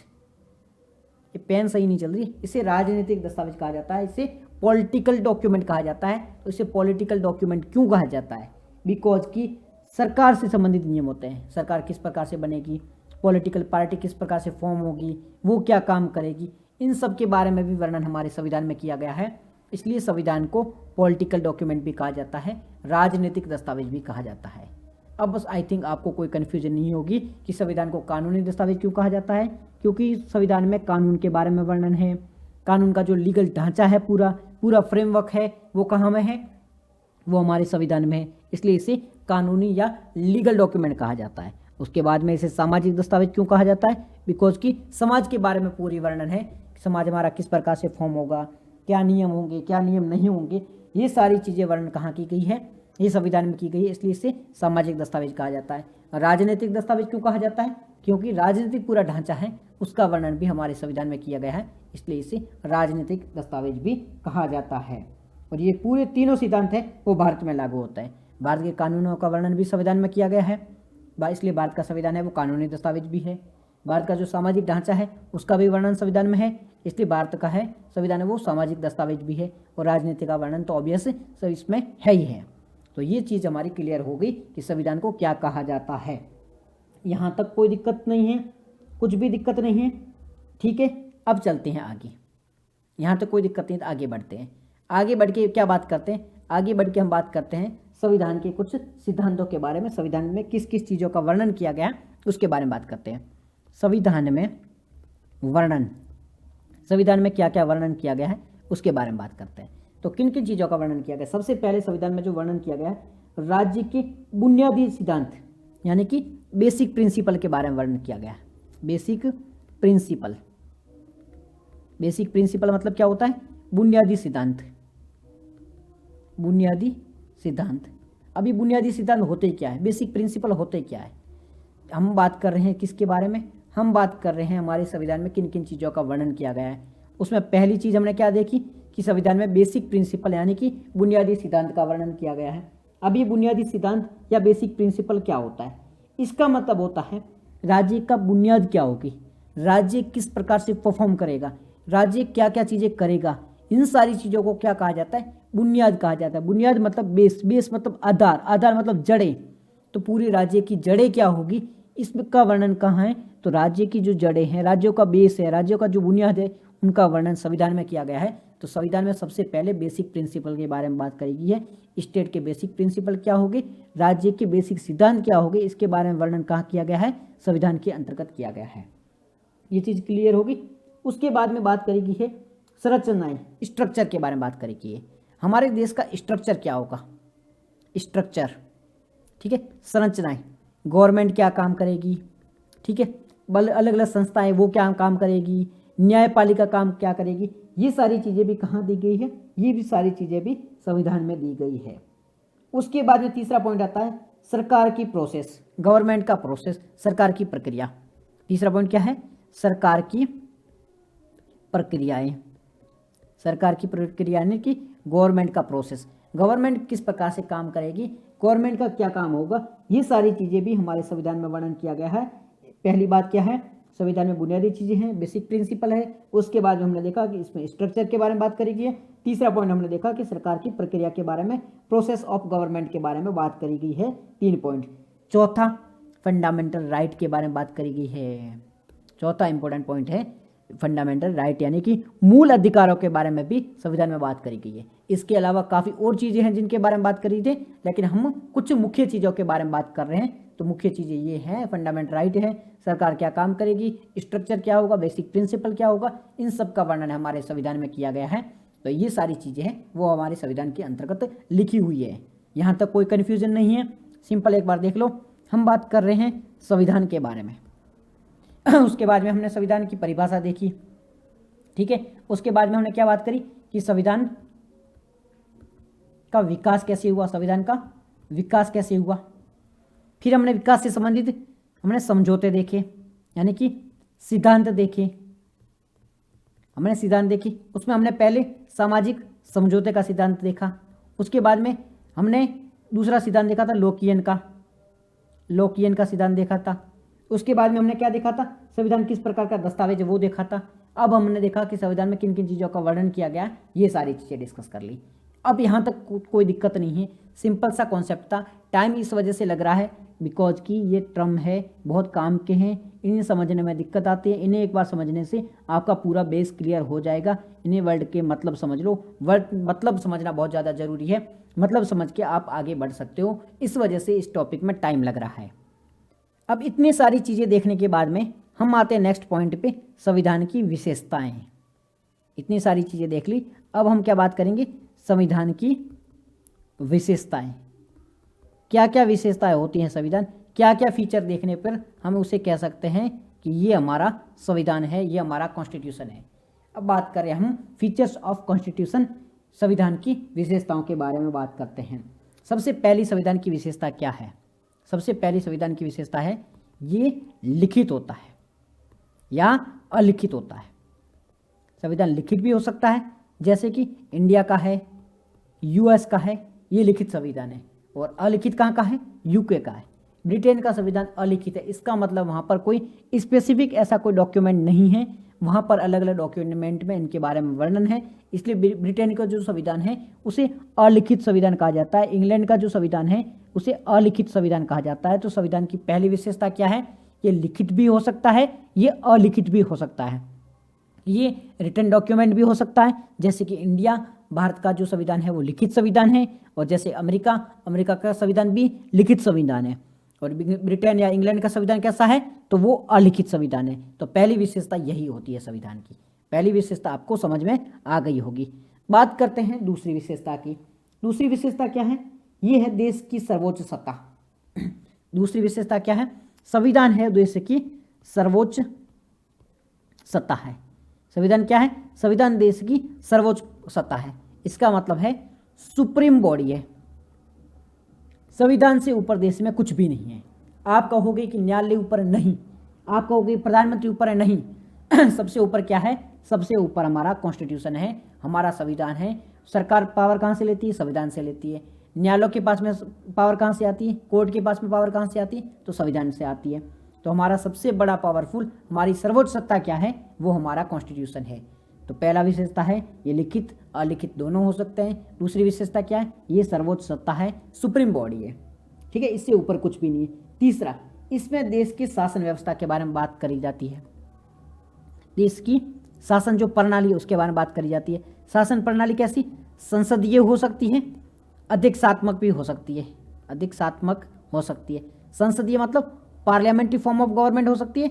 ये पेन सही नहीं चल रही, इसे राजनीतिक दस्तावेज कहा जाता है, इसे पॉलिटिकल डॉक्यूमेंट कहा जाता है। तो इसे पॉलिटिकल डॉक्यूमेंट क्यों कहा जाता है? बिकॉज की सरकार से संबंधित नियम होते हैं, सरकार किस प्रकार से बनेगी, पॉलिटिकल पार्टी किस प्रकार से फॉर्म होगी, वो क्या काम करेगी, इन सब के बारे में भी वर्णन हमारे संविधान में किया गया है, इसलिए संविधान को पॉलिटिकल डॉक्यूमेंट भी कहा जाता है, राजनीतिक दस्तावेज भी कहा जाता है। अब बस आई थिंक आपको कोई कन्फ्यूजन नहीं होगी कि संविधान को कानूनी दस्तावेज क्यों कहा जाता है, क्योंकि संविधान में कानून के बारे में वर्णन है, कानून का जो लीगल ढांचा है, पूरा फ्रेमवर्क है, वो कहाँ में है, वो हमारे संविधान में है, इसलिए इसे कानूनी या लीगल डॉक्यूमेंट कहा जाता है। उसके बाद में इसे सामाजिक दस्तावेज क्यों कहा जाता है? बिकॉज कि समाज के बारे में पूरी वर्णन है, समाज हमारा किस प्रकार से फॉर्म होगा, क्या नियम होंगे, क्या नियम नहीं होंगे, ये सारी चीज़ें वर्णन कहाँ की गई है, ये संविधान में की गई है, इसलिए इसे सामाजिक दस्तावेज कहा जाता है। राजनीतिक दस्तावेज क्यों कहा जाता है? क्योंकि राजनीतिक पूरा ढांचा है, उसका वर्णन भी हमारे संविधान में किया गया है, इसलिए इसे राजनीतिक दस्तावेज भी कहा जाता है। और ये पूरे तीनों सिद्धांत है वो भारत में लागू होता है। भारत के कानूनों का वर्णन भी संविधान में किया गया है, इसलिए भारत का संविधान है वो कानूनी दस्तावेज भी है। भारत का जो सामाजिक ढांचा है उसका भी वर्णन संविधान में है, इसलिए भारत का है संविधान है वो सामाजिक दस्तावेज भी है। और राजनीति का वर्णन तो ऑब्वियस सब इसमें है ही है। तो ये चीज़ हमारी क्लियर हो गई कि संविधान को क्या कहा जाता है। यहाँ तक कोई दिक्कत नहीं है, कुछ भी दिक्कत नहीं है, ठीक है। अब चलते हैं आगे, यहाँ तक कोई दिक्कत नहीं, तो आगे बढ़ते हैं। आगे बढ़ के क्या बात करते हैं, आगे बढ़ के हम बात करते हैं संविधान के कुछ सिद्धांतों के बारे में। संविधान में किस किस चीज़ों का वर्णन किया गया है उसके बारे में बात करते हैं। संविधान में वर्णन, संविधान में क्या क्या वर्णन किया गया है उसके बारे में बात करते हैं। तो किन किन चीज़ों का वर्णन किया गया, सबसे पहले संविधान में जो वर्णन किया गया है राज्य के बुनियादी सिद्धांत यानी कि बेसिक प्रिंसिपल के बारे में वर्णन किया गया है। बेसिक प्रिंसिपल, बेसिक प्रिंसिपल मतलब क्या होता है, बुनियादी सिद्धांत, बुनियादी सिद्धांत। अभी बुनियादी सिद्धांत होते क्या है, बेसिक प्रिंसिपल होते क्या है, हम बात कर रहे हैं किसके बारे में, हम बात कर रहे हैं हमारे संविधान में किन किन चीज़ों का वर्णन किया गया है। उसमें पहली चीज़ हमने क्या देखी कि संविधान में बेसिक प्रिंसिपल यानी कि बुनियादी सिद्धांत का वर्णन किया गया है। अब ये बुनियादी सिद्धांत या बेसिक प्रिंसिपल क्या होता है, इसका मतलब होता है राज्य का बुनियाद क्या होगी, राज्य किस प्रकार से परफॉर्म करेगा, राज्य क्या क्या चीज़ें करेगा, इन सारी चीज़ों को क्या कहा जाता है, बुनियाद कहा जाता है। बुनियाद मतलब बेस, बेस मतलब आधार, आधार मतलब जड़ें। तो पूरे राज्य की जड़ें क्या होगी इसका वर्णन कहाँ है, तो राज्य की जो जड़ें हैं, राज्यों का बेस है, राज्यों का जो बुनियाद है उनका वर्णन संविधान में किया गया है। तो संविधान में सबसे पहले बेसिक प्रिंसिपल के बारे में बात करी गई है। स्टेट के बेसिक प्रिंसिपल क्या होंगे, राज्य के बेसिक सिद्धांत क्या होंगे, इसके बारे में वर्णन कहाँ किया गया है, संविधान के अंतर्गत किया गया है। ये चीज़ क्लियर होगी। उसके बाद में बात करी गई है संरचनाएं, स्ट्रक्चर के बारे में बात करी गई है। हमारे देश का स्ट्रक्चर क्या होगा, स्ट्रक्चर, ठीक है। संरचनाएं, गवर्नमेंट क्या काम करेगी, ठीक है, अलग अलग संस्थाएं वो क्या काम करेगी, न्यायपालिका काम क्या करेगी, ये सारी चीज़ें भी कहाँ दी गई है, ये भी सारी चीज़ें भी संविधान में दी गई है। उसके बाद में तीसरा पॉइंट आता है सरकार की प्रोसेस, गवर्नमेंट का प्रोसेस, सरकार की प्रक्रिया। तीसरा पॉइंट क्या है, सरकार की प्रक्रियाएं, सरकार की प्रक्रिया यानी कि गवर्नमेंट का प्रोसेस, गवर्नमेंट किस प्रकार से काम करेगी, गवर्नमेंट का क्या काम होगा, ये सारी चीज़ें भी हमारे संविधान में वर्णन किया गया है। पहली बात क्या है, संविधान में बुनियादी चीज़ें हैं, बेसिक प्रिंसिपल है। उसके बाद हमने देखा कि इसमें स्ट्रक्चर के बारे में बात करी गई है। तीसरा पॉइंट हमने देखा कि सरकार की प्रक्रिया के बारे में, प्रोसेस ऑफ गवर्नमेंट के बारे में बात करी गई है, 3 पॉइंट। चौथा फंडामेंटल राइट के बारे में बात करी गई है। चौथा इंपॉर्टेंट पॉइंट है फंडामेंटल राइट यानी कि मूल अधिकारों के बारे में भी संविधान में बात करी गई है। इसके अलावा काफ़ी और चीज़ें हैं जिनके बारे में बात करी थी, लेकिन हम कुछ मुख्य चीज़ों के बारे में बात कर रहे हैं। तो मुख्य चीज़ें ये हैं, फंडामेंटल राइट है, सरकार क्या काम करेगी, स्ट्रक्चर क्या होगा, बेसिक प्रिंसिपल क्या होगा, इन सब का वर्णन हमारे संविधान में किया गया है। तो ये सारी चीज़ें हैं वो हमारे संविधान के अंतर्गत लिखी हुई है। यहाँ तक कोई कन्फ्यूजन नहीं है, सिंपल एक बार देख लो। हम बात कर रहे हैं संविधान के बारे में। उसके बाद में हमने संविधान की परिभाषा देखी, ठीक है। उसके बाद में हमने क्या बात करी कि संविधान का विकास कैसे हुआ, संविधान का विकास कैसे हुआ। फिर हमने विकास से संबंधित हमने समझौते देखे यानी कि सिद्धांत देखे, हमने सिद्धांत देखी। उसमें हमने पहले सामाजिक समझौते का सिद्धांत देखा। उसके बाद में हमने दूसरा सिद्धांत देखा था लोकियन का, लोकियन का सिद्धांत देखा था। उसके बाद में हमने क्या देखा था, संविधान किस प्रकार का दस्तावेज है वो देखा था। अब हमने देखा कि संविधान में किन किन चीज़ों का वर्णन किया गया, ये सारी चीज़ें डिस्कस कर ली। अब यहाँ तक कोई दिक्कत नहीं है, सिंपल सा कॉन्सेप्ट था। टाइम इस वजह से लग रहा है बिकॉज कि ये टर्म है बहुत काम के हैं, इन्हें समझने में दिक्कत आती है। इन्हें एक बार समझने से आपका पूरा बेस क्लियर हो जाएगा। इन्हें वर्ड के मतलब समझ लो, वर्ड मतलब समझना बहुत ज़्यादा ज़रूरी है, मतलब समझ के आप आगे बढ़ सकते हो। इस वजह से इस टॉपिक में टाइम लग रहा है। अब इतनी सारी चीज़ें देखने के बाद में हम आते हैं नेक्स्ट पॉइंट पे, संविधान की विशेषताएं। इतनी सारी चीज़ें देख ली, अब हम क्या बात करेंगे, संविधान की विशेषताएं। क्या क्या विशेषताएं होती हैं संविधान, क्या क्या फीचर देखने पर हम उसे कह सकते हैं कि ये हमारा संविधान है, ये हमारा कॉन्स्टिट्यूशन है। अब बात करें हम फीचर्स ऑफ कॉन्स्टिट्यूशन, संविधान की विशेषताओं के बारे में बात करते हैं। सबसे पहली संविधान की विशेषता क्या है, सबसे पहली संविधान की विशेषता है ये लिखित होता है या अलिखित होता है। संविधान लिखित भी हो सकता है, जैसे कि इंडिया का है, यूएस का है, ये लिखित संविधान है। और अलिखित कहाँ का है, यूके का है। ब्रिटेन का संविधान अलिखित है, इसका मतलब वहाँ पर कोई स्पेसिफिक ऐसा कोई डॉक्यूमेंट नहीं है, वहाँ पर अलग अलग डॉक्यूमेंट में इनके बारे में वर्णन है, इसलिए ब्रिटेन का जो संविधान है उसे अलिखित संविधान कहा जाता है। इंग्लैंड का जो संविधान है उसे अलिखित संविधान कहा जाता है। तो संविधान की पहली विशेषता क्या है? ये लिखित भी हो सकता है, ये अलिखित भी हो सकता है, ये रिटन डॉक्यूमेंट भी हो सकता है। जैसे कि इंडिया, भारत का जो संविधान है वो लिखित संविधान है, और जैसे अमेरिका का संविधान भी लिखित संविधान है, और ब्रिटेन या इंग्लैंड का संविधान कैसा है? तो वो अलिखित संविधान है। तो पहली विशेषता यही होती है संविधान की। पहली विशेषता आपको समझ में आ गई होगी। बात करते हैं दूसरी विशेषता की। दूसरी विशेषता क्या है? ये है देश की सर्वोच्च सत्ता। दूसरी विशेषता क्या है? संविधान है देश की सर्वोच्च सत्ता है। संविधान क्या है? संविधान देश की सर्वोच्च सत्ता है। इसका मतलब है सुप्रीम बॉडी है। संविधान से ऊपर देश में कुछ भी नहीं है। आप कहोगे कि न्यायालय ऊपर है, नहीं। आप कहोगे प्रधानमंत्री ऊपर है, नहीं। सबसे ऊपर क्या है? सबसे ऊपर हमारा कॉन्स्टिट्यूशन है, हमारा संविधान है। सरकार पावर कहाँ से लेती है? संविधान से लेती है। न्यायालयों के पास में पावर कहाँ से आती है? कोर्ट के पास में पावर कहाँ से आती है? तो संविधान से आती है। तो हमारा सबसे बड़ा पावरफुल, हमारी सर्वोच्च सत्ता क्या है? वो हमारा कॉन्स्टिट्यूशन है। तो पहला विशेषता है ये लिखित अलिखित दोनों हो सकते हैं। दूसरी विशेषता क्या है? ये सर्वोच्च सत्ता है, सुप्रीम बॉडी है। ठीक है, इससे ऊपर कुछ भी नहीं है। तीसरा, इसमें देश की शासन व्यवस्था के बारे में बात करी जाती है। देश की शासन जो प्रणाली है उसके बारे में बात करी जाती है। शासन प्रणाली कैसी? संसदीय हो सकती है, अधिकात्मक भी हो सकती है। अधिकात्मक हो सकती है। संसदीय मतलब पार्लियामेंट्री फॉर्म ऑफ गवर्नमेंट हो सकती है,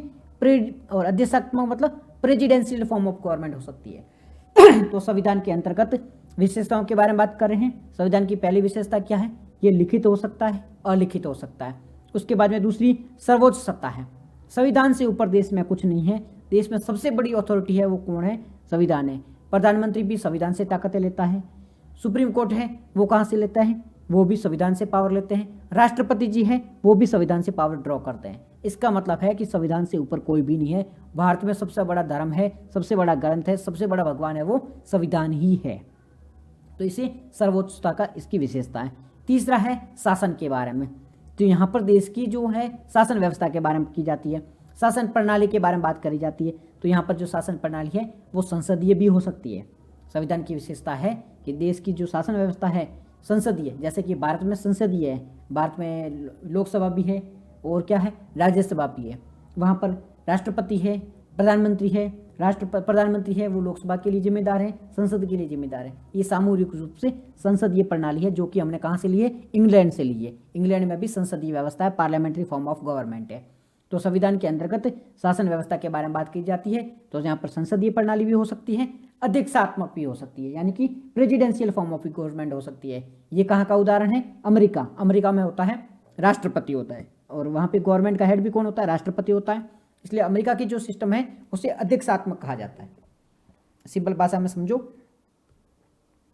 और अधिकात्मक मतलब प्रेसिडेंशियल फॉर्म ऑफ गवर्नमेंट हो सकती है। तो संविधान के अंतर्गत विशेषताओं के बारे में बात कर रहे हैं। संविधान की पहली विशेषता क्या है? ये लिखित हो सकता है, अलिखित हो सकता है। उसके बाद में दूसरी सर्वोच्च सत्ता है। संविधान से ऊपर देश में कुछ नहीं है। देश में सबसे बड़ी अथॉरिटी है वो कौन है? संविधान है। प्रधानमंत्री भी संविधान से ताकतें लेता है। सुप्रीम कोर्ट है वो कहाँ से लेता है? वो भी संविधान से पावर लेते हैं। राष्ट्रपति जी हैं वो भी संविधान से पावर ड्रॉ करते हैं। इसका मतलब है कि संविधान से ऊपर कोई भी नहीं है। भारत में सबसे बड़ा धर्म है, सबसे बड़ा ग्रंथ है, सबसे बड़ा भगवान है वो संविधान ही है। तो इसे सर्वोच्चता का इसकी विशेषता है। तीसरा है शासन के बारे में। तो यहाँ पर देश की जो है शासन व्यवस्था के बारे में की जाती है, शासन प्रणाली के बारे में बात करी जाती है। तो यहाँ पर जो शासन प्रणाली है वो संसदीय भी हो सकती है। संविधान की विशेषता है कि देश की जो शासन व्यवस्था है संसदीय, जैसे कि भारत में संसदीय है, भारत में लोकसभा भी है और क्या है, राज्यसभा भी है। वहाँ पर राष्ट्रपति है, प्रधानमंत्री है। प्रधानमंत्री है वो लोकसभा के लिए जिम्मेदार है, संसद के लिए जिम्मेदार है। ये सामूहिक रूप से संसदीय प्रणाली है, जो कि हमने कहाँ से ली है? इंग्लैंड से ली है। इंग्लैंड में भी संसदीय व्यवस्था है, पार्लियामेंट्री फॉर्म ऑफ गवर्नमेंट है। तो संविधान के अंतर्गत शासन व्यवस्था के बारे में बात की जाती है। तो यहाँ पर संसदीय प्रणाली भी हो सकती है, अधिकात्मक भी हो सकती है, यानी कि प्रेसिडेंशियल फॉर्म ऑफ गवर्नमेंट हो सकती है। ये कहाँ का उदाहरण है? अमेरिका। अमेरिका में होता है राष्ट्रपति होता है, और वहाँ पे गवर्नमेंट का हेड भी कौन होता है? राष्ट्रपति होता है। इसलिए अमेरिका की जो सिस्टम है उसे अधिकात्मक कहा जाता है। सिंपल भाषा में समझो,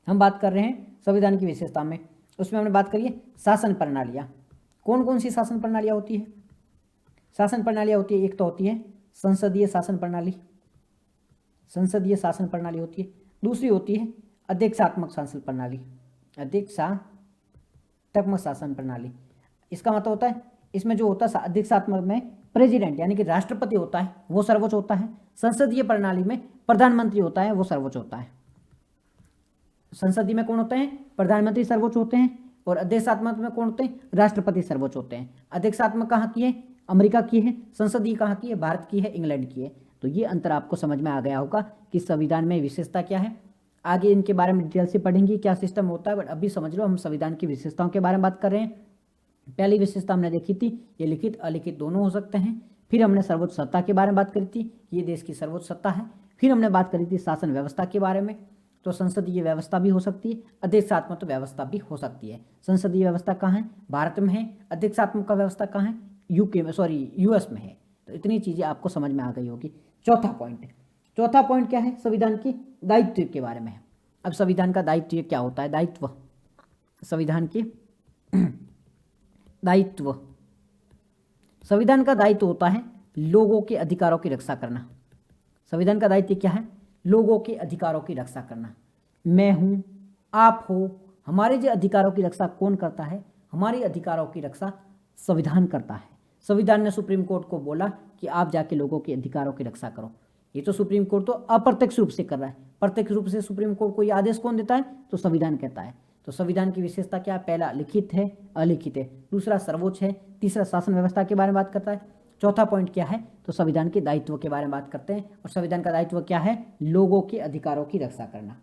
हम बात कर रहे हैं संविधान की विशेषता में। उसमें हमने बात करी है शासन प्रणालियाँ। कौन कौन सी शासन प्रणालियाँ होती है? शासन प्रणालियाँ होती है, एक तो होती है संसदीय शासन प्रणाली, संसदीय शासन प्रणाली होती है। दूसरी होती है अधिकात्मक शासन प्रणाली, अधिकात्मक शासन प्रणाली। इसका मतलब होता है इसमें जो होता है अधिकात्मक में प्रेसिडेंट यानी कि राष्ट्रपति होता है वो सर्वोच्च होता है। संसदीय प्रणाली में प्रधानमंत्री होता है वो सर्वोच्च होता है। संसदीय में कौन होते हैं? प्रधानमंत्री सर्वोच्च होते हैं, और अधिकात्मक में कौन होते हैं? राष्ट्रपति सर्वोच्च होते हैं। अधिकात्मक कहाँ की है? अमेरिका की है। संसदीय कहाँ की है? भारत की है, इंग्लैंड की है। तो ये अंतर आपको समझ में आ गया होगा कि संविधान में विशेषता क्या है। आगे इनके बारे में डिटेल से पढ़ेंगे क्या सिस्टम होता है, बट अभी समझ लो हम संविधान की विशेषताओं के बारे में बात कर रहे हैं। पहली विशेषता हमने देखी थी ये लिखित अलिखित दोनों हो सकते हैं। फिर हमने सर्वोच्च सत्ता के बारे में बात करी थी, ये देश की सर्वोच्च सत्ता है। फिर हमने बात करी थी शासन व्यवस्था के बारे में। तो संसदीय व्यवस्था भी हो सकती है, अधिकात्मक व्यवस्था भी हो सकती है। संसदीय व्यवस्था कहाँ है? भारत में है। अधिकात्मक का व्यवस्था कहाँ है? यूएस में है। तो इतनी चीज़ें आपको समझ में आ गई होगी। चौथा पॉइंट क्या है? संविधान की दायित्व के बारे में है। अब संविधान का दायित्व क्या होता है? दायित्व, संविधान के दायित्व। संविधान का दायित्व होता है लोगों के अधिकारों की रक्षा करना। संविधान का दायित्व क्या है? लोगों के अधिकारों की रक्षा करना। मैं हूँ, आप हो, हमारे जो अधिकारों की रक्षा कौन करता है? हमारे अधिकारों की रक्षा संविधान करता है। संविधान ने सुप्रीम कोर्ट को बोला कि आप जाके लोगों के अधिकारों की रक्षा करो। ये तो सुप्रीम कोर्ट तो अप्रत्यक्ष रूप से कर रहा है, प्रत्यक्ष रूप से सुप्रीम कोर्ट को ये आदेश कौन देता है? तो संविधान कहता है। तो संविधान की विशेषता क्या है? पहला लिखित है, अलिखित है, दूसरा सर्वोच्च है, तीसरा शासन व्यवस्था के बारे में बात करता है, चौथा पॉइंट क्या है? तो संविधान के दायित्व के बारे में बात करते हैं। और संविधान का दायित्व क्या है? लोगों के अधिकारों की रक्षा करना।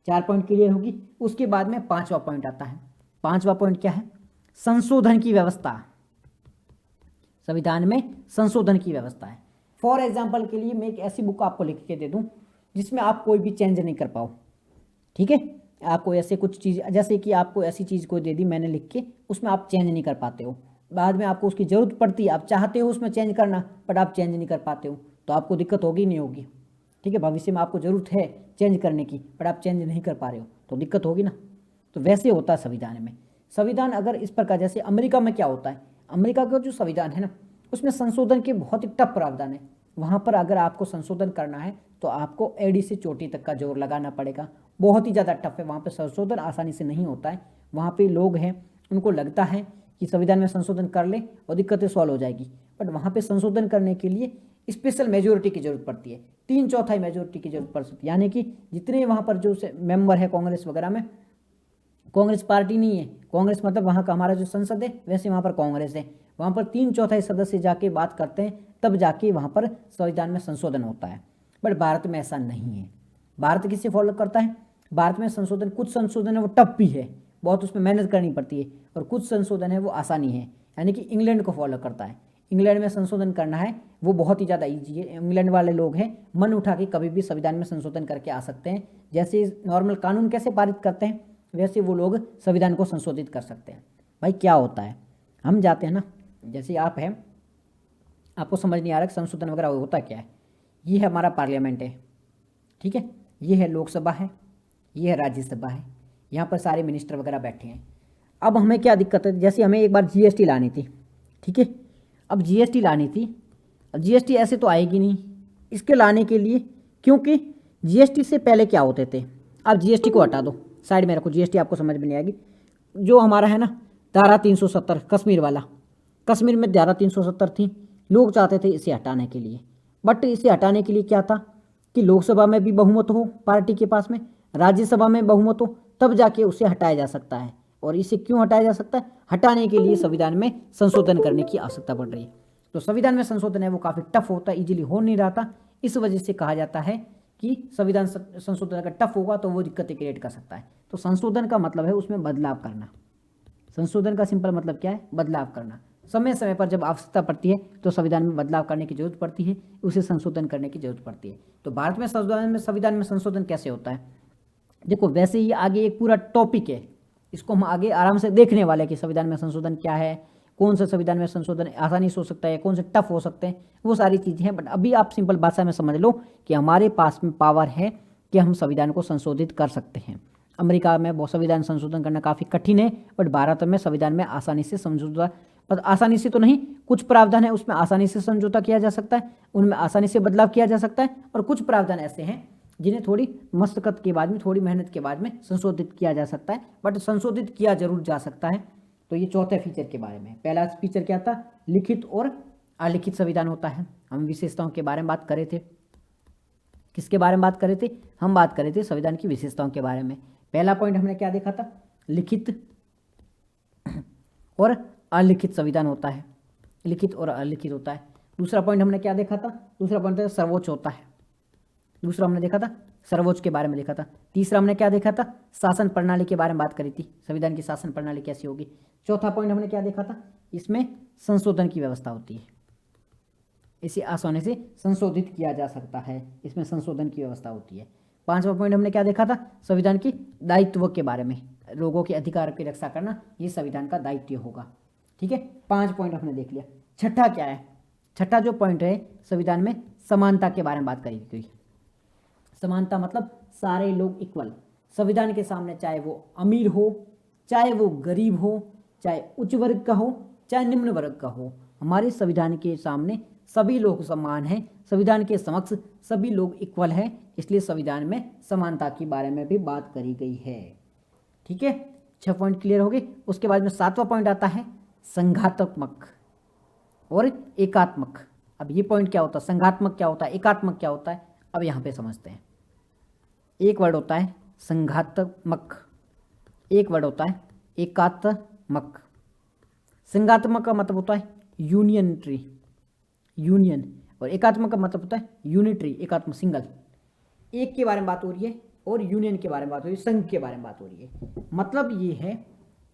4 पॉइंट क्लियर होगी। उसके बाद में 5वां पॉइंट आता है। 5वां पॉइंट क्या है? संशोधन की व्यवस्था। संविधान में संशोधन की व्यवस्था है। फॉर एग्जाम्पल के लिए मैं एक ऐसी बुक आपको लिख के दे दूं जिसमें आप कोई भी चेंज नहीं कर पाओ, ठीक है? आपको ऐसे कुछ चीज़, जैसे कि आपको ऐसी चीज़ कोई दे दी मैंने लिख के, उसमें आप चेंज नहीं कर पाते हो, बाद में आपको उसकी ज़रूरत पड़ती है, आप चाहते हो उसमें चेंज करना बट आप चेंज नहीं कर पाते हो, तो आपको दिक्कत होगी नहीं होगी? ठीक है, भविष्य में आपको ज़रूरत है चेंज करने की बट आप चेंज नहीं कर पा रहे हो तो दिक्कत होगी ना। तो वैसे होता है संविधान में। संविधान अगर इस प्रकार, जैसे अमेरिका में क्या होता है, अमेरिका का जो संविधान है ना उसमें संशोधन के बहुत ही टफ प्रावधान है। वहाँ पर अगर आपको संशोधन करना है तो आपको एड़ी से चोटी तक का जोर लगाना पड़ेगा, बहुत ही ज़्यादा टफ है। वहाँ पे संशोधन आसानी से नहीं होता है। वहाँ पे लोग हैं उनको लगता है कि संविधान में संशोधन कर ले और दिक्कतें सॉल्व हो जाएगी, बट वहाँ पे संशोधन करने के लिए स्पेशल मेजोरिटी की जरूरत पड़ती है, 3/4 मेजोरिटी की जरूरत पड़ सकती है। यानी कि जितने वहाँ पर जो मेंबर है कांग्रेस वगैरह में, कांग्रेस पार्टी नहीं है, कांग्रेस मतलब वहाँ का हमारा जो संसद है वैसे वहाँ पर कांग्रेस है, वहाँ पर 3/4 सदस्य जाके बात करते हैं तब जाके वहाँ पर संविधान में संशोधन होता है। बट भारत में ऐसा नहीं है। भारत किसे फॉलो करता है? भारत में संशोधन, कुछ संशोधन है वो टफ भी है, बहुत उसमें मेहनत करनी पड़ती है, और कुछ संशोधन है वो आसानी है, यानी कि इंग्लैंड को फॉलो करता है। इंग्लैंड में संशोधन करना है वो बहुत ही ज़्यादा ईजी है। इंग्लैंड वाले लोग हैं मन उठा के कभी भी संविधान में संशोधन करके आ सकते हैं। जैसे नॉर्मल कानून कैसे पारित करते हैं वैसे वो लोग संविधान को संशोधित कर सकते हैं। भाई क्या होता है, हम जाते हैं ना, जैसे आप हैं, आपको समझ नहीं आ रहा कि संशोधन वगैरह होता क्या है। ये है हमारा पार्लियामेंट है, ठीक है, ये है लोकसभा है, ये है राज्यसभा है, यहाँ पर सारे मिनिस्टर वगैरह बैठे हैं। अब हमें क्या दिक्कत है, जैसे हमें एक बार जीएसटी लानी थी, ठीक है, अब जीएसटी लानी थी, अब जीएसटी ऐसे तो आएगी नहीं, इसके लाने के लिए, क्योंकि जीएसटी से पहले क्या होते थे, अब जीएसटी को हटा दो, साइड में रखो, जीएसटी आपको समझ में नहीं आएगी। जो हमारा है ना धारा 370 कश्मीर वाला, कश्मीर में धारा 370 थी, लोग चाहते थे इसे हटाने के लिए, बट इसे हटाने के लिए क्या था कि लोकसभा में भी बहुमत हो पार्टी के पास में, राज्यसभा में बहुमत हो, तब जाके उसे हटाया जा सकता है। और इसे क्यों हटाया जा सकता है? हटाने के लिए संविधान में संशोधन करने की आवश्यकता पड़ रही है। तो संविधान में संशोधन है वो काफ़ी टफ होता है, इजीली हो नहीं रहा था, इस वजह से कहा जाता है कि संविधान संशोधन अगर टफ होगा तो वो दिक्कतें क्रिएट कर सकता है। तो संशोधन का मतलब है उसमें बदलाव करना। संशोधन का सिंपल मतलब क्या है? बदलाव करना। समय समय पर जब आवश्यकता पड़ती है तो संविधान में बदलाव करने की जरूरत पड़ती है, उसे संशोधन करने की जरूरत पड़ती है। तो भारत में संविधान में संशोधन कैसे होता है? देखो, वैसे ही आगे एक पूरा टॉपिक है, इसको हम आगे आराम से देखने वाले कि संविधान में संशोधन क्या है, कौन सा संविधान में संशोधन आसानी से हो सकता है, कौन से टफ हो सकते हैं, वो सारी चीज़ें हैं। बट अभी आप सिंपल भाषा में समझ लो कि हमारे पास में पावर है कि हम संविधान को संशोधित कर सकते हैं। अमेरिका में वो संविधान संशोधन करना काफ़ी कठिन है, बट भारत में संविधान में आसानी से समझौता, आसानी से तो नहीं, कुछ प्रावधान है उसमें आसानी से समझौता किया जा सकता है, उनमें आसानी से बदलाव किया जा सकता है, और कुछ प्रावधान ऐसे हैं जिन्हें थोड़ी मशक्कत के बाद में, थोड़ी मेहनत के बाद में संशोधित किया जा सकता है, बट संशोधित किया जरूर जा सकता है। तो ये चौथे फीचर के बारे में। पहला फीचर क्या था? लिखित और अलिखित संविधान होता है। हम विशेषताओं के बारे में बात कर रहे थे। किसके बारे में बात कर रहे थे? हम बात कर रहे थे संविधान की विशेषताओं के बारे में। पहला पॉइंट हमने क्या देखा था? लिखित और अलिखित संविधान होता है, लिखित और अलिखित होता है। दूसरा पॉइंट हमने क्या देखा था? दूसरा पॉइंट सर्वोच्च होता है। दूसरा हमने देखा था सर्वोच्च के बारे में देखा था। तीसरा हमने क्या देखा था? शासन प्रणाली के बारे में बात करी थी, संविधान की शासन प्रणाली कैसी होगी। चौथा पॉइंट हमने क्या देखा था? इसमें संशोधन की व्यवस्था होती है, इसे आसानी से संशोधित किया जा सकता है, इसमें संशोधन की व्यवस्था होती है। पांचवा पॉइंट हमने क्या देखा था? संविधान की दायित्व के बारे में, लोगों के अधिकार की रक्षा करना ये संविधान का दायित्व होगा। ठीक है, 5 पॉइंट हमने देख लिया। छठा क्या है? छठा जो पॉइंट है संविधान में समानता के बारे में बात करी गई। समानता मतलब सारे लोग इक्वल, संविधान के सामने, चाहे वो अमीर हो, चाहे वो गरीब हो, चाहे उच्च वर्ग का हो, चाहे निम्न वर्ग का हो, हमारे संविधान के सामने सभी लोग समान हैं, संविधान के समक्ष सभी लोग इक्वल हैं, इसलिए संविधान में समानता के बारे में भी बात करी गई है। ठीक है, 6 पॉइंट क्लियर हो गए। उसके बाद में 7वां पॉइंट आता है संघात्मक और एकात्मक। अब ये पॉइंट क्या होता है, संघात्मक क्या होता है, एकात्मक क्या होता है, अब यहाँ पे समझते हैं। एक वर्ड होता है संघात्मक, एक वर्ड होता है एकात्मक। संघात्मक का मतलब होता है यूनियनरी, यूनियन, और एकात्मक का मतलब होता है यूनिटरी, एकात्म, सिंगल। एक के बारे में बात हो रही है और यूनियन के बारे में बात हो रही है, संघ के बारे में बात हो रही है। मतलब ये है,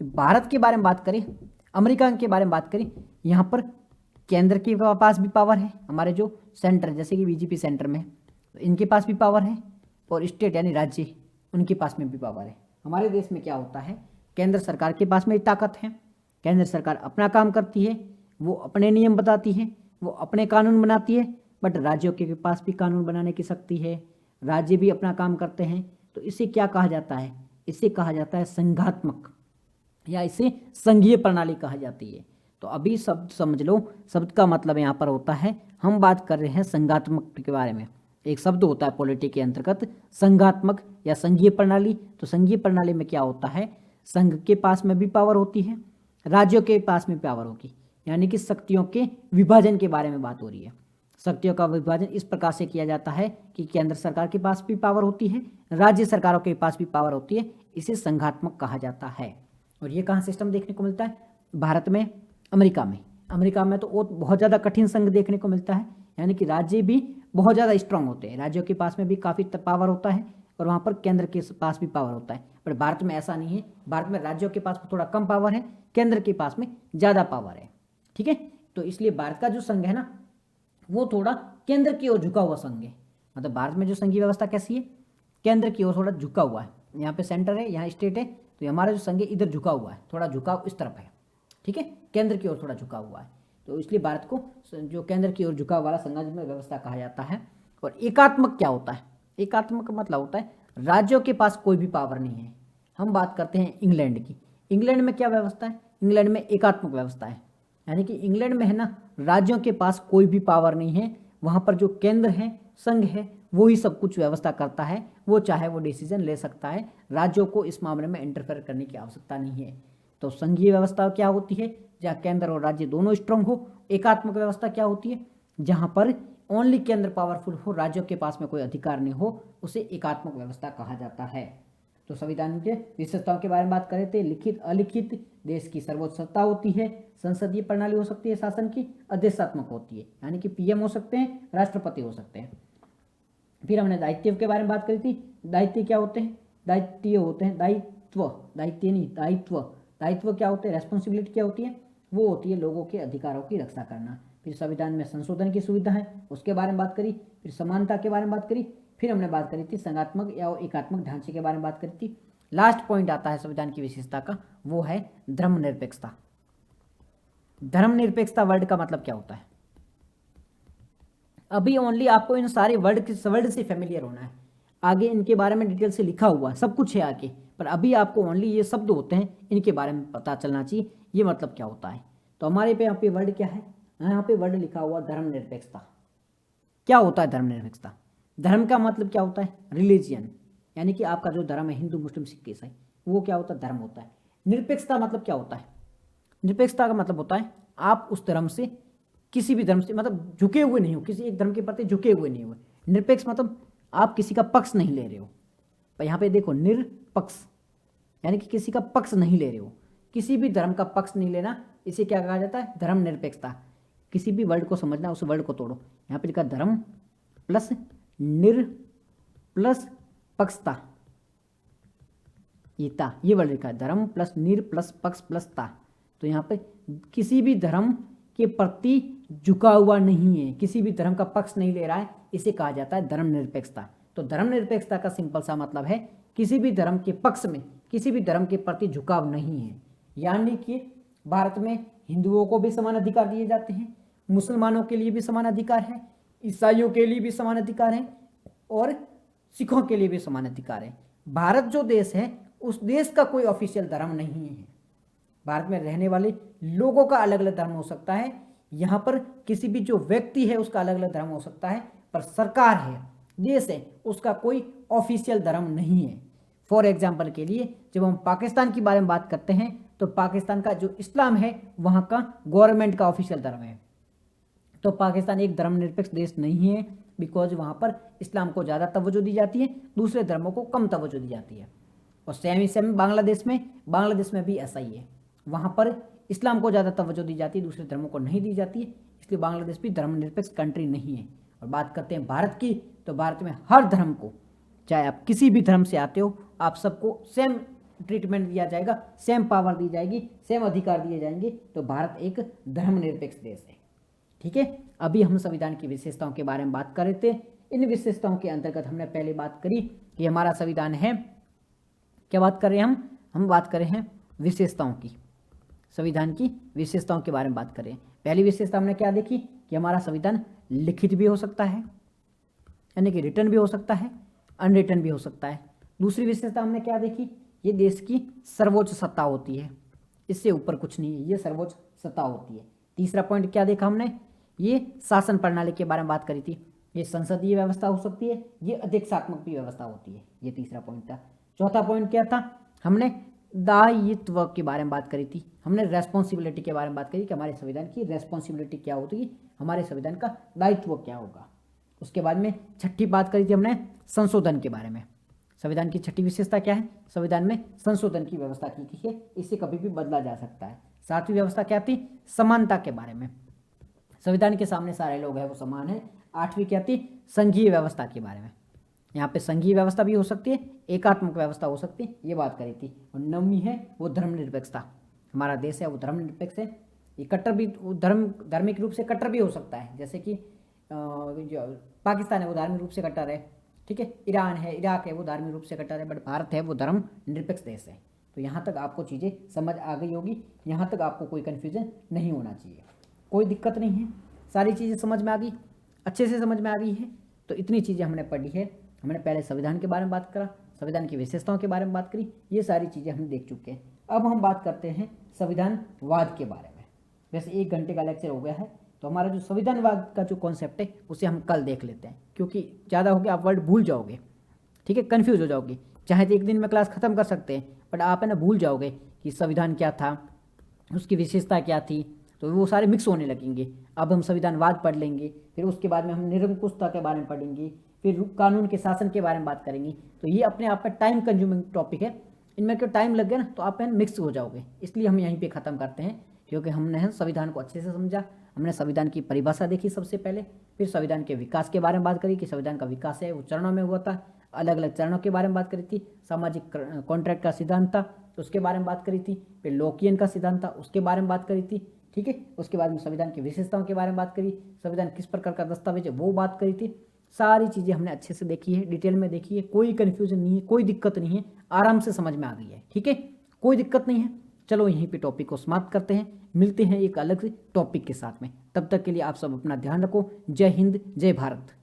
भारत के बारे में बात करें, अमेरिका के बारे में बात करें, यहाँ पर केंद्र के पास भी पावर है, हमारे जो सेंटर जैसे कि बीजेपी सेंटर में, इनके पास भी पावर है, और स्टेट यानी राज्य, उनके पास में भी पावर है। हमारे देश में क्या होता है, केंद्र सरकार के पास में ताकत है, केंद्र सरकार अपना काम करती है, वो अपने नियम बताती है, वो अपने कानून बनाती है, बट राज्यों के पास भी कानून बनाने की शक्ति है, राज्य भी अपना काम करते हैं। तो इसे क्या कहा जाता है, इसे कहा जाता है संघात्मक, या इसे संघीय प्रणाली कहा जाती है। तो अभी शब्द समझ लो, शब्द का मतलब यहाँ पर होता है, हम बात कर रहे हैं संघात्मक के बारे में। एक शब्द होता है पॉलिटी के अंतर्गत संघात्मक या संघीय प्रणाली। तो संघीय प्रणाली में क्या होता है, संघ के पास में भी पावर होती है, राज्यों के पास में पावर होगी, यानी कि शक्तियों के विभाजन के बारे में बात हो रही है। शक्तियों का विभाजन इस प्रकार से किया जाता है कि केंद्र सरकार के पास भी पावर होती है, राज्य सरकारों के पास भी पावर होती है, इसे संघात्मक कहा जाता है। और ये कहाँ सिस्टम देखने को मिलता है, भारत में, अमेरिका में। अमेरिका में तो बहुत ज़्यादा कठिन संघ देखने को मिलता है, यानी कि राज्य भी बहुत ज़्यादा स्ट्रांग होते हैं, राज्यों के पास में भी काफ़ी पावर होता है, और वहाँ पर केंद्र के पास भी पावर होता है। पर भारत में ऐसा नहीं है, भारत में राज्यों के पास थोड़ा कम पावर है, केंद्र के पास में ज़्यादा पावर है। ठीक है, तो इसलिए भारत का जो संघ है ना, वो थोड़ा केंद्र की ओर झुका हुआ संघ है। मतलब भारत में जो संघीय व्यवस्था कैसी है, केंद्र की ओर थोड़ा झुका हुआ है। यहाँ पे सेंटर है, यहाँ स्टेट है, तो हमारा जो संघ है इधर झुका हुआ है, थोड़ा झुकाव इस तरफ है। ठीक है, केंद्र की ओर थोड़ा झुका हुआ है, तो इसलिए भारत को जो केंद्र की ओर झुकाव वाला संघीय व्यवस्था कहा जाता है। और एकात्मक क्या होता है, एकात्मक का मतलब होता है राज्यों के पास कोई भी पावर नहीं है। हम बात करते हैं इंग्लैंड की, इंग्लैंड में क्या व्यवस्था है, इंग्लैंड में एकात्मक व्यवस्था है, यानी कि इंग्लैंड में है ना, राज्यों के पास कोई भी पावर नहीं है, वहाँ पर जो केंद्र है, संघ है, वो ही सब कुछ व्यवस्था करता है, वो चाहे वो डिसीजन ले सकता है, राज्यों को इस मामले में इंटरफेयर करने की आवश्यकता नहीं है। तो संघीय व्यवस्था क्या होती है, जहाँ केंद्र और राज्य दोनों स्ट्रांग हो। एकात्मक व्यवस्था क्या होती है, जहाँ पर ओनली केंद्र पावरफुल हो, राज्यों के पास में कोई अधिकार नहीं हो, उसे एकात्मक व्यवस्था कहा जाता है। तो संविधान के विशेषताओं के बारे में बात करें तो लिखित, अलिखित, देश की सर्वोच्च सत्ता होती है, संसदीय प्रणाली हो सकती है शासन की, आदेशात्मक होती है, यानी कि पीएम हो सकते हैं, राष्ट्रपति हो सकते हैं। फिर हमने दायित्व के बारे में बात करी थी, दायित्व क्या होते हैं, दायित्व होते हैं, दायित्व, दायित्व नहीं, दायित्व, दायित्व क्या होते हैं, रेस्पॉन्सिबिलिटी क्या होती है, वो होती है लोगों के अधिकारों की रक्षा करना। फिर संविधान में संशोधन की सुविधा है, उसके बारे में बात करी। फिर समानता के बारे में बात करी। फिर हमने बात करी थी संघात्मक या एकात्मक ढांचे के बारे में बात करी थी। लास्ट पॉइंट आता है संविधान की विशेषता का, वो है धर्मनिरपेक्षता। धर्मनिरपेक्षता वर्ड का मतलब क्या होता है, अभी ओनली आपको इन सारे वर्ड से फेमिलियर होना है, आगे इनके बारे में डिटेल से लिखा हुआ सब कुछ है आगे, पर अभी आपको ओनली ये शब्द होते हैं, इनके बारे में पता चलना चाहिए ये मतलब क्या होता है। तो हमारे पे यहाँ पे वर्ड क्या है, यहाँ पे वर्ड लिखा हुआ धर्मनिरपेक्षता। क्या होता है धर्मनिरपेक्षता, धर्म का मतलब क्या होता है, रिलीजियन, यानी कि आपका जो धर्म है, हिंदू मुस्लिम सिख ईसाई, वो क्या होता है, धर्म होता है। निरपेक्षता मतलब क्या होता है, निरपेक्षता का मतलब होता है आप उस धर्म से, किसी भी धर्म से मतलब झुके हुए नहीं हो, किसी एक धर्म के प्रति झुके हुए नहीं हुए। निरपेक्ष मतलब आप किसी का पक्ष नहीं ले रहे हो। पर यहाँ पे देखो निरपक्ष, यानी कि किसी का पक्ष नहीं ले रहे हो, किसी भी धर्म का पक्ष नहीं लेना, इसे क्या कहा जाता है, धर्मनिरपेक्षता। किसी भी वर्ड को समझना, उस वर्ड को तोड़ो। यहाँ पे लिखा धर्म प्लस निर प्लस पक्षता, ये ता, ये वर्ड लिखा है, धर्म प्लस निर प्लस पक्ष प्लस ता। तो यहाँ पे किसी भी धर्म के प्रति झुका हुआ नहीं है, किसी भी धर्म का पक्ष नहीं ले रहा है, इसे कहा जाता है धर्मनिरपेक्षता। तो धर्मनिरपेक्षता का सिंपल सा मतलब है किसी भी धर्म के पक्ष में, किसी भी धर्म के प्रति झुकाव नहीं है। यानी कि भारत में हिंदुओं को भी समान अधिकार दिए जाते हैं, मुसलमानों के लिए भी समान अधिकार है, ईसाइयों के लिए भी समान अधिकार है, और सिखों के लिए भी समान अधिकार है। भारत जो देश है, उस देश का कोई ऑफिशियल धर्म नहीं है। भारत में रहने वाले लोगों का अलग अलग धर्म हो सकता है, यहाँ पर किसी भी जो व्यक्ति है उसका अलग अलग धर्म हो सकता है, पर सरकार है, देश है, उसका कोई ऑफिशियल धर्म नहीं है। फॉर एग्जाम्पल के लिए जब हम पाकिस्तान के बारे में बात करते हैं, तो पाकिस्तान का जो इस्लाम है वहाँ का गवर्नमेंट का ऑफिशियल धर्म है। तो पाकिस्तान एक धर्मनिरपेक्ष देश नहीं है, बिकॉज वहाँ पर इस्लाम को ज़्यादा तवज्जो दी जाती है, दूसरे धर्मों को कम तवज्जो दी जाती है। और सेम बांग्लादेश में भी ऐसा ही है, वहाँ पर इस्लाम को ज़्यादा तवज्जो दी जाती है, दूसरे धर्मों को नहीं दी जाती है, इसलिए बांग्लादेश भी धर्मनिरपेक्ष कंट्री नहीं है। और बात करते हैं भारत की, तो भारत में हर धर्म को, चाहे आप किसी भी धर्म से आते हो, आप सबको सेम ट्रीटमेंट दिया जाएगा, सेम पावर दी जाएगी, सेम अधिकार दिए जाएंगे। तो भारत एक धर्मनिरपेक्ष देश है। ठीक है, अभी हम संविधान की विशेषताओं के बारे में बात कर रहे थे। इन विशेषताओं के अंतर्गत हमने पहले बात करी कि हमारा संविधान है, क्या बात कर रहे हैं हम बात कर रहे हैं विशेषताओं की, संविधान की विशेषताओं के बारे में बात करें। पहली विशेषता हमने क्या देखी कि हमारा संविधान लिखित भी हो सकता है, यानी कि रिटन भी हो सकता है, अनरिटन भी हो सकता है। दूसरी विशेषता हमने क्या देखी, ये देश की सर्वोच्च सत्ता होती है, इससे ऊपर कुछ नहीं है, ये सर्वोच्च सत्ता होती है। तीसरा पॉइंट क्या देखा हमने, ये शासन प्रणाली के बारे में बात करी थी, ये संसदीय व्यवस्था हो सकती है, ये अध्यक्षात्मक भी व्यवस्था होती है, ये तीसरा पॉइंट था। चौथा पॉइंट क्या था, हमने दायित्व के बारे में बात करी थी, हमने रेस्पॉन्सिबिलिटी के बारे में बात करी कि हमारे संविधान की रेस्पॉन्सिबिलिटी क्या होती, हमारे संविधान का दायित्व क्या होगा। उसके बाद में छठी बात करी थी हमने संशोधन के बारे में। संविधान की छठी विशेषता क्या है, संविधान में संशोधन की व्यवस्था की गई है, इसे कभी भी बदला जा सकता है। सातवीं व्यवस्था क्या थी, समानता के बारे में, संविधान के सामने सारे लोग हैं वो समान है। आठवीं क्या थी, संघीय व्यवस्था के बारे में, यहाँ पे संघीय व्यवस्था भी हो सकती है, एकात्मक व्यवस्था हो सकती है, ये बात करी थी। और नौवीं है वो धर्मनिरपेक्षता, हमारा देश है वो धर्मनिरपेक्ष है, ये कट्टर भी धार्मिक रूप से कट्टर भी हो सकता है, जैसे कि जो पाकिस्तान है वो धार्मिक रूप से कट्टर है, ठीक है, ईरान है, इराक है, वो धार्मिक रूप से कट्टर है, बट भारत है वो धर्मनिरपेक्ष देश है। तो यहाँ तक आपको चीज़ें समझ आ गई होगी, यहाँ तक आपको कोई कन्फ्यूजन नहीं होना चाहिए, कोई दिक्कत नहीं है, सारी चीज़ें समझ में आ गई, अच्छे से समझ में आ गई है। तो इतनी चीज़ें हमने पढ़ी है, हमने पहले संविधान के बारे में बात करा, संविधान की विशेषताओं के बारे में बात करी, ये सारी चीज़ें हम देख चुके हैं। अब हम बात करते हैं संविधानवाद के बारे में। वैसे 1 घंटे का लेक्चर हो गया है, तो हमारा जो संविधानवाद का जो कॉन्सेप्ट है उसे हम कल देख लेते हैं, क्योंकि ज़्यादा हो गया आप वर्ड भूल जाओगे, ठीक है, कन्फ्यूज हो जाओगे। चाहे तो 1 दिन में क्लास ख़त्म कर सकते हैं, बट आप है ना भूल जाओगे कि संविधान क्या था, उसकी विशेषता क्या थी, तो वो सारे मिक्स होने लगेंगे। अब हम संविधानवाद पढ़ लेंगे, फिर उसके बाद में हम निरंकुशता के बारे में पढ़ेंगे, फिर कानून के शासन के बारे में बात करेंगे। तो ये अपने आप में टाइम कंज्यूमिंग टॉपिक है, इनमें क्यों टाइम लग गया ना तो आप मिक्स हो जाओगे, इसलिए हम यहीं पे ख़त्म करते हैं। क्योंकि हमने संविधान को अच्छे से समझा, हमने संविधान की परिभाषा देखी सबसे पहले, फिर संविधान के विकास के बारे में बात करी कि संविधान का विकास है वो चरणों में हुआ था, अलग अलग चरणों के बारे में बात करी थी, सामाजिक कॉन्ट्रैक्ट का सिद्धांत था उसके बारे में बात करी थी, फिर लोकियन का सिद्धांत था उसके बारे में बात करी थी, ठीक है। उसके बाद में संविधान की विशेषताओं के बारे में बात करी, संविधान किस प्रकार का दस्तावेज है वो बात करी थी। सारी चीज़ें हमने अच्छे से देखी है, डिटेल में देखी है, कोई कन्फ्यूजन नहीं है, कोई दिक्कत नहीं है, आराम से समझ में आ गई है, ठीक है, कोई दिक्कत नहीं है। चलो यहीं पे टॉपिक को समाप्त करते हैं, मिलते हैं एक अलग से टॉपिक के साथ में, तब तक के लिए आप सब अपना ध्यान रखो। जय हिंद, जय भारत।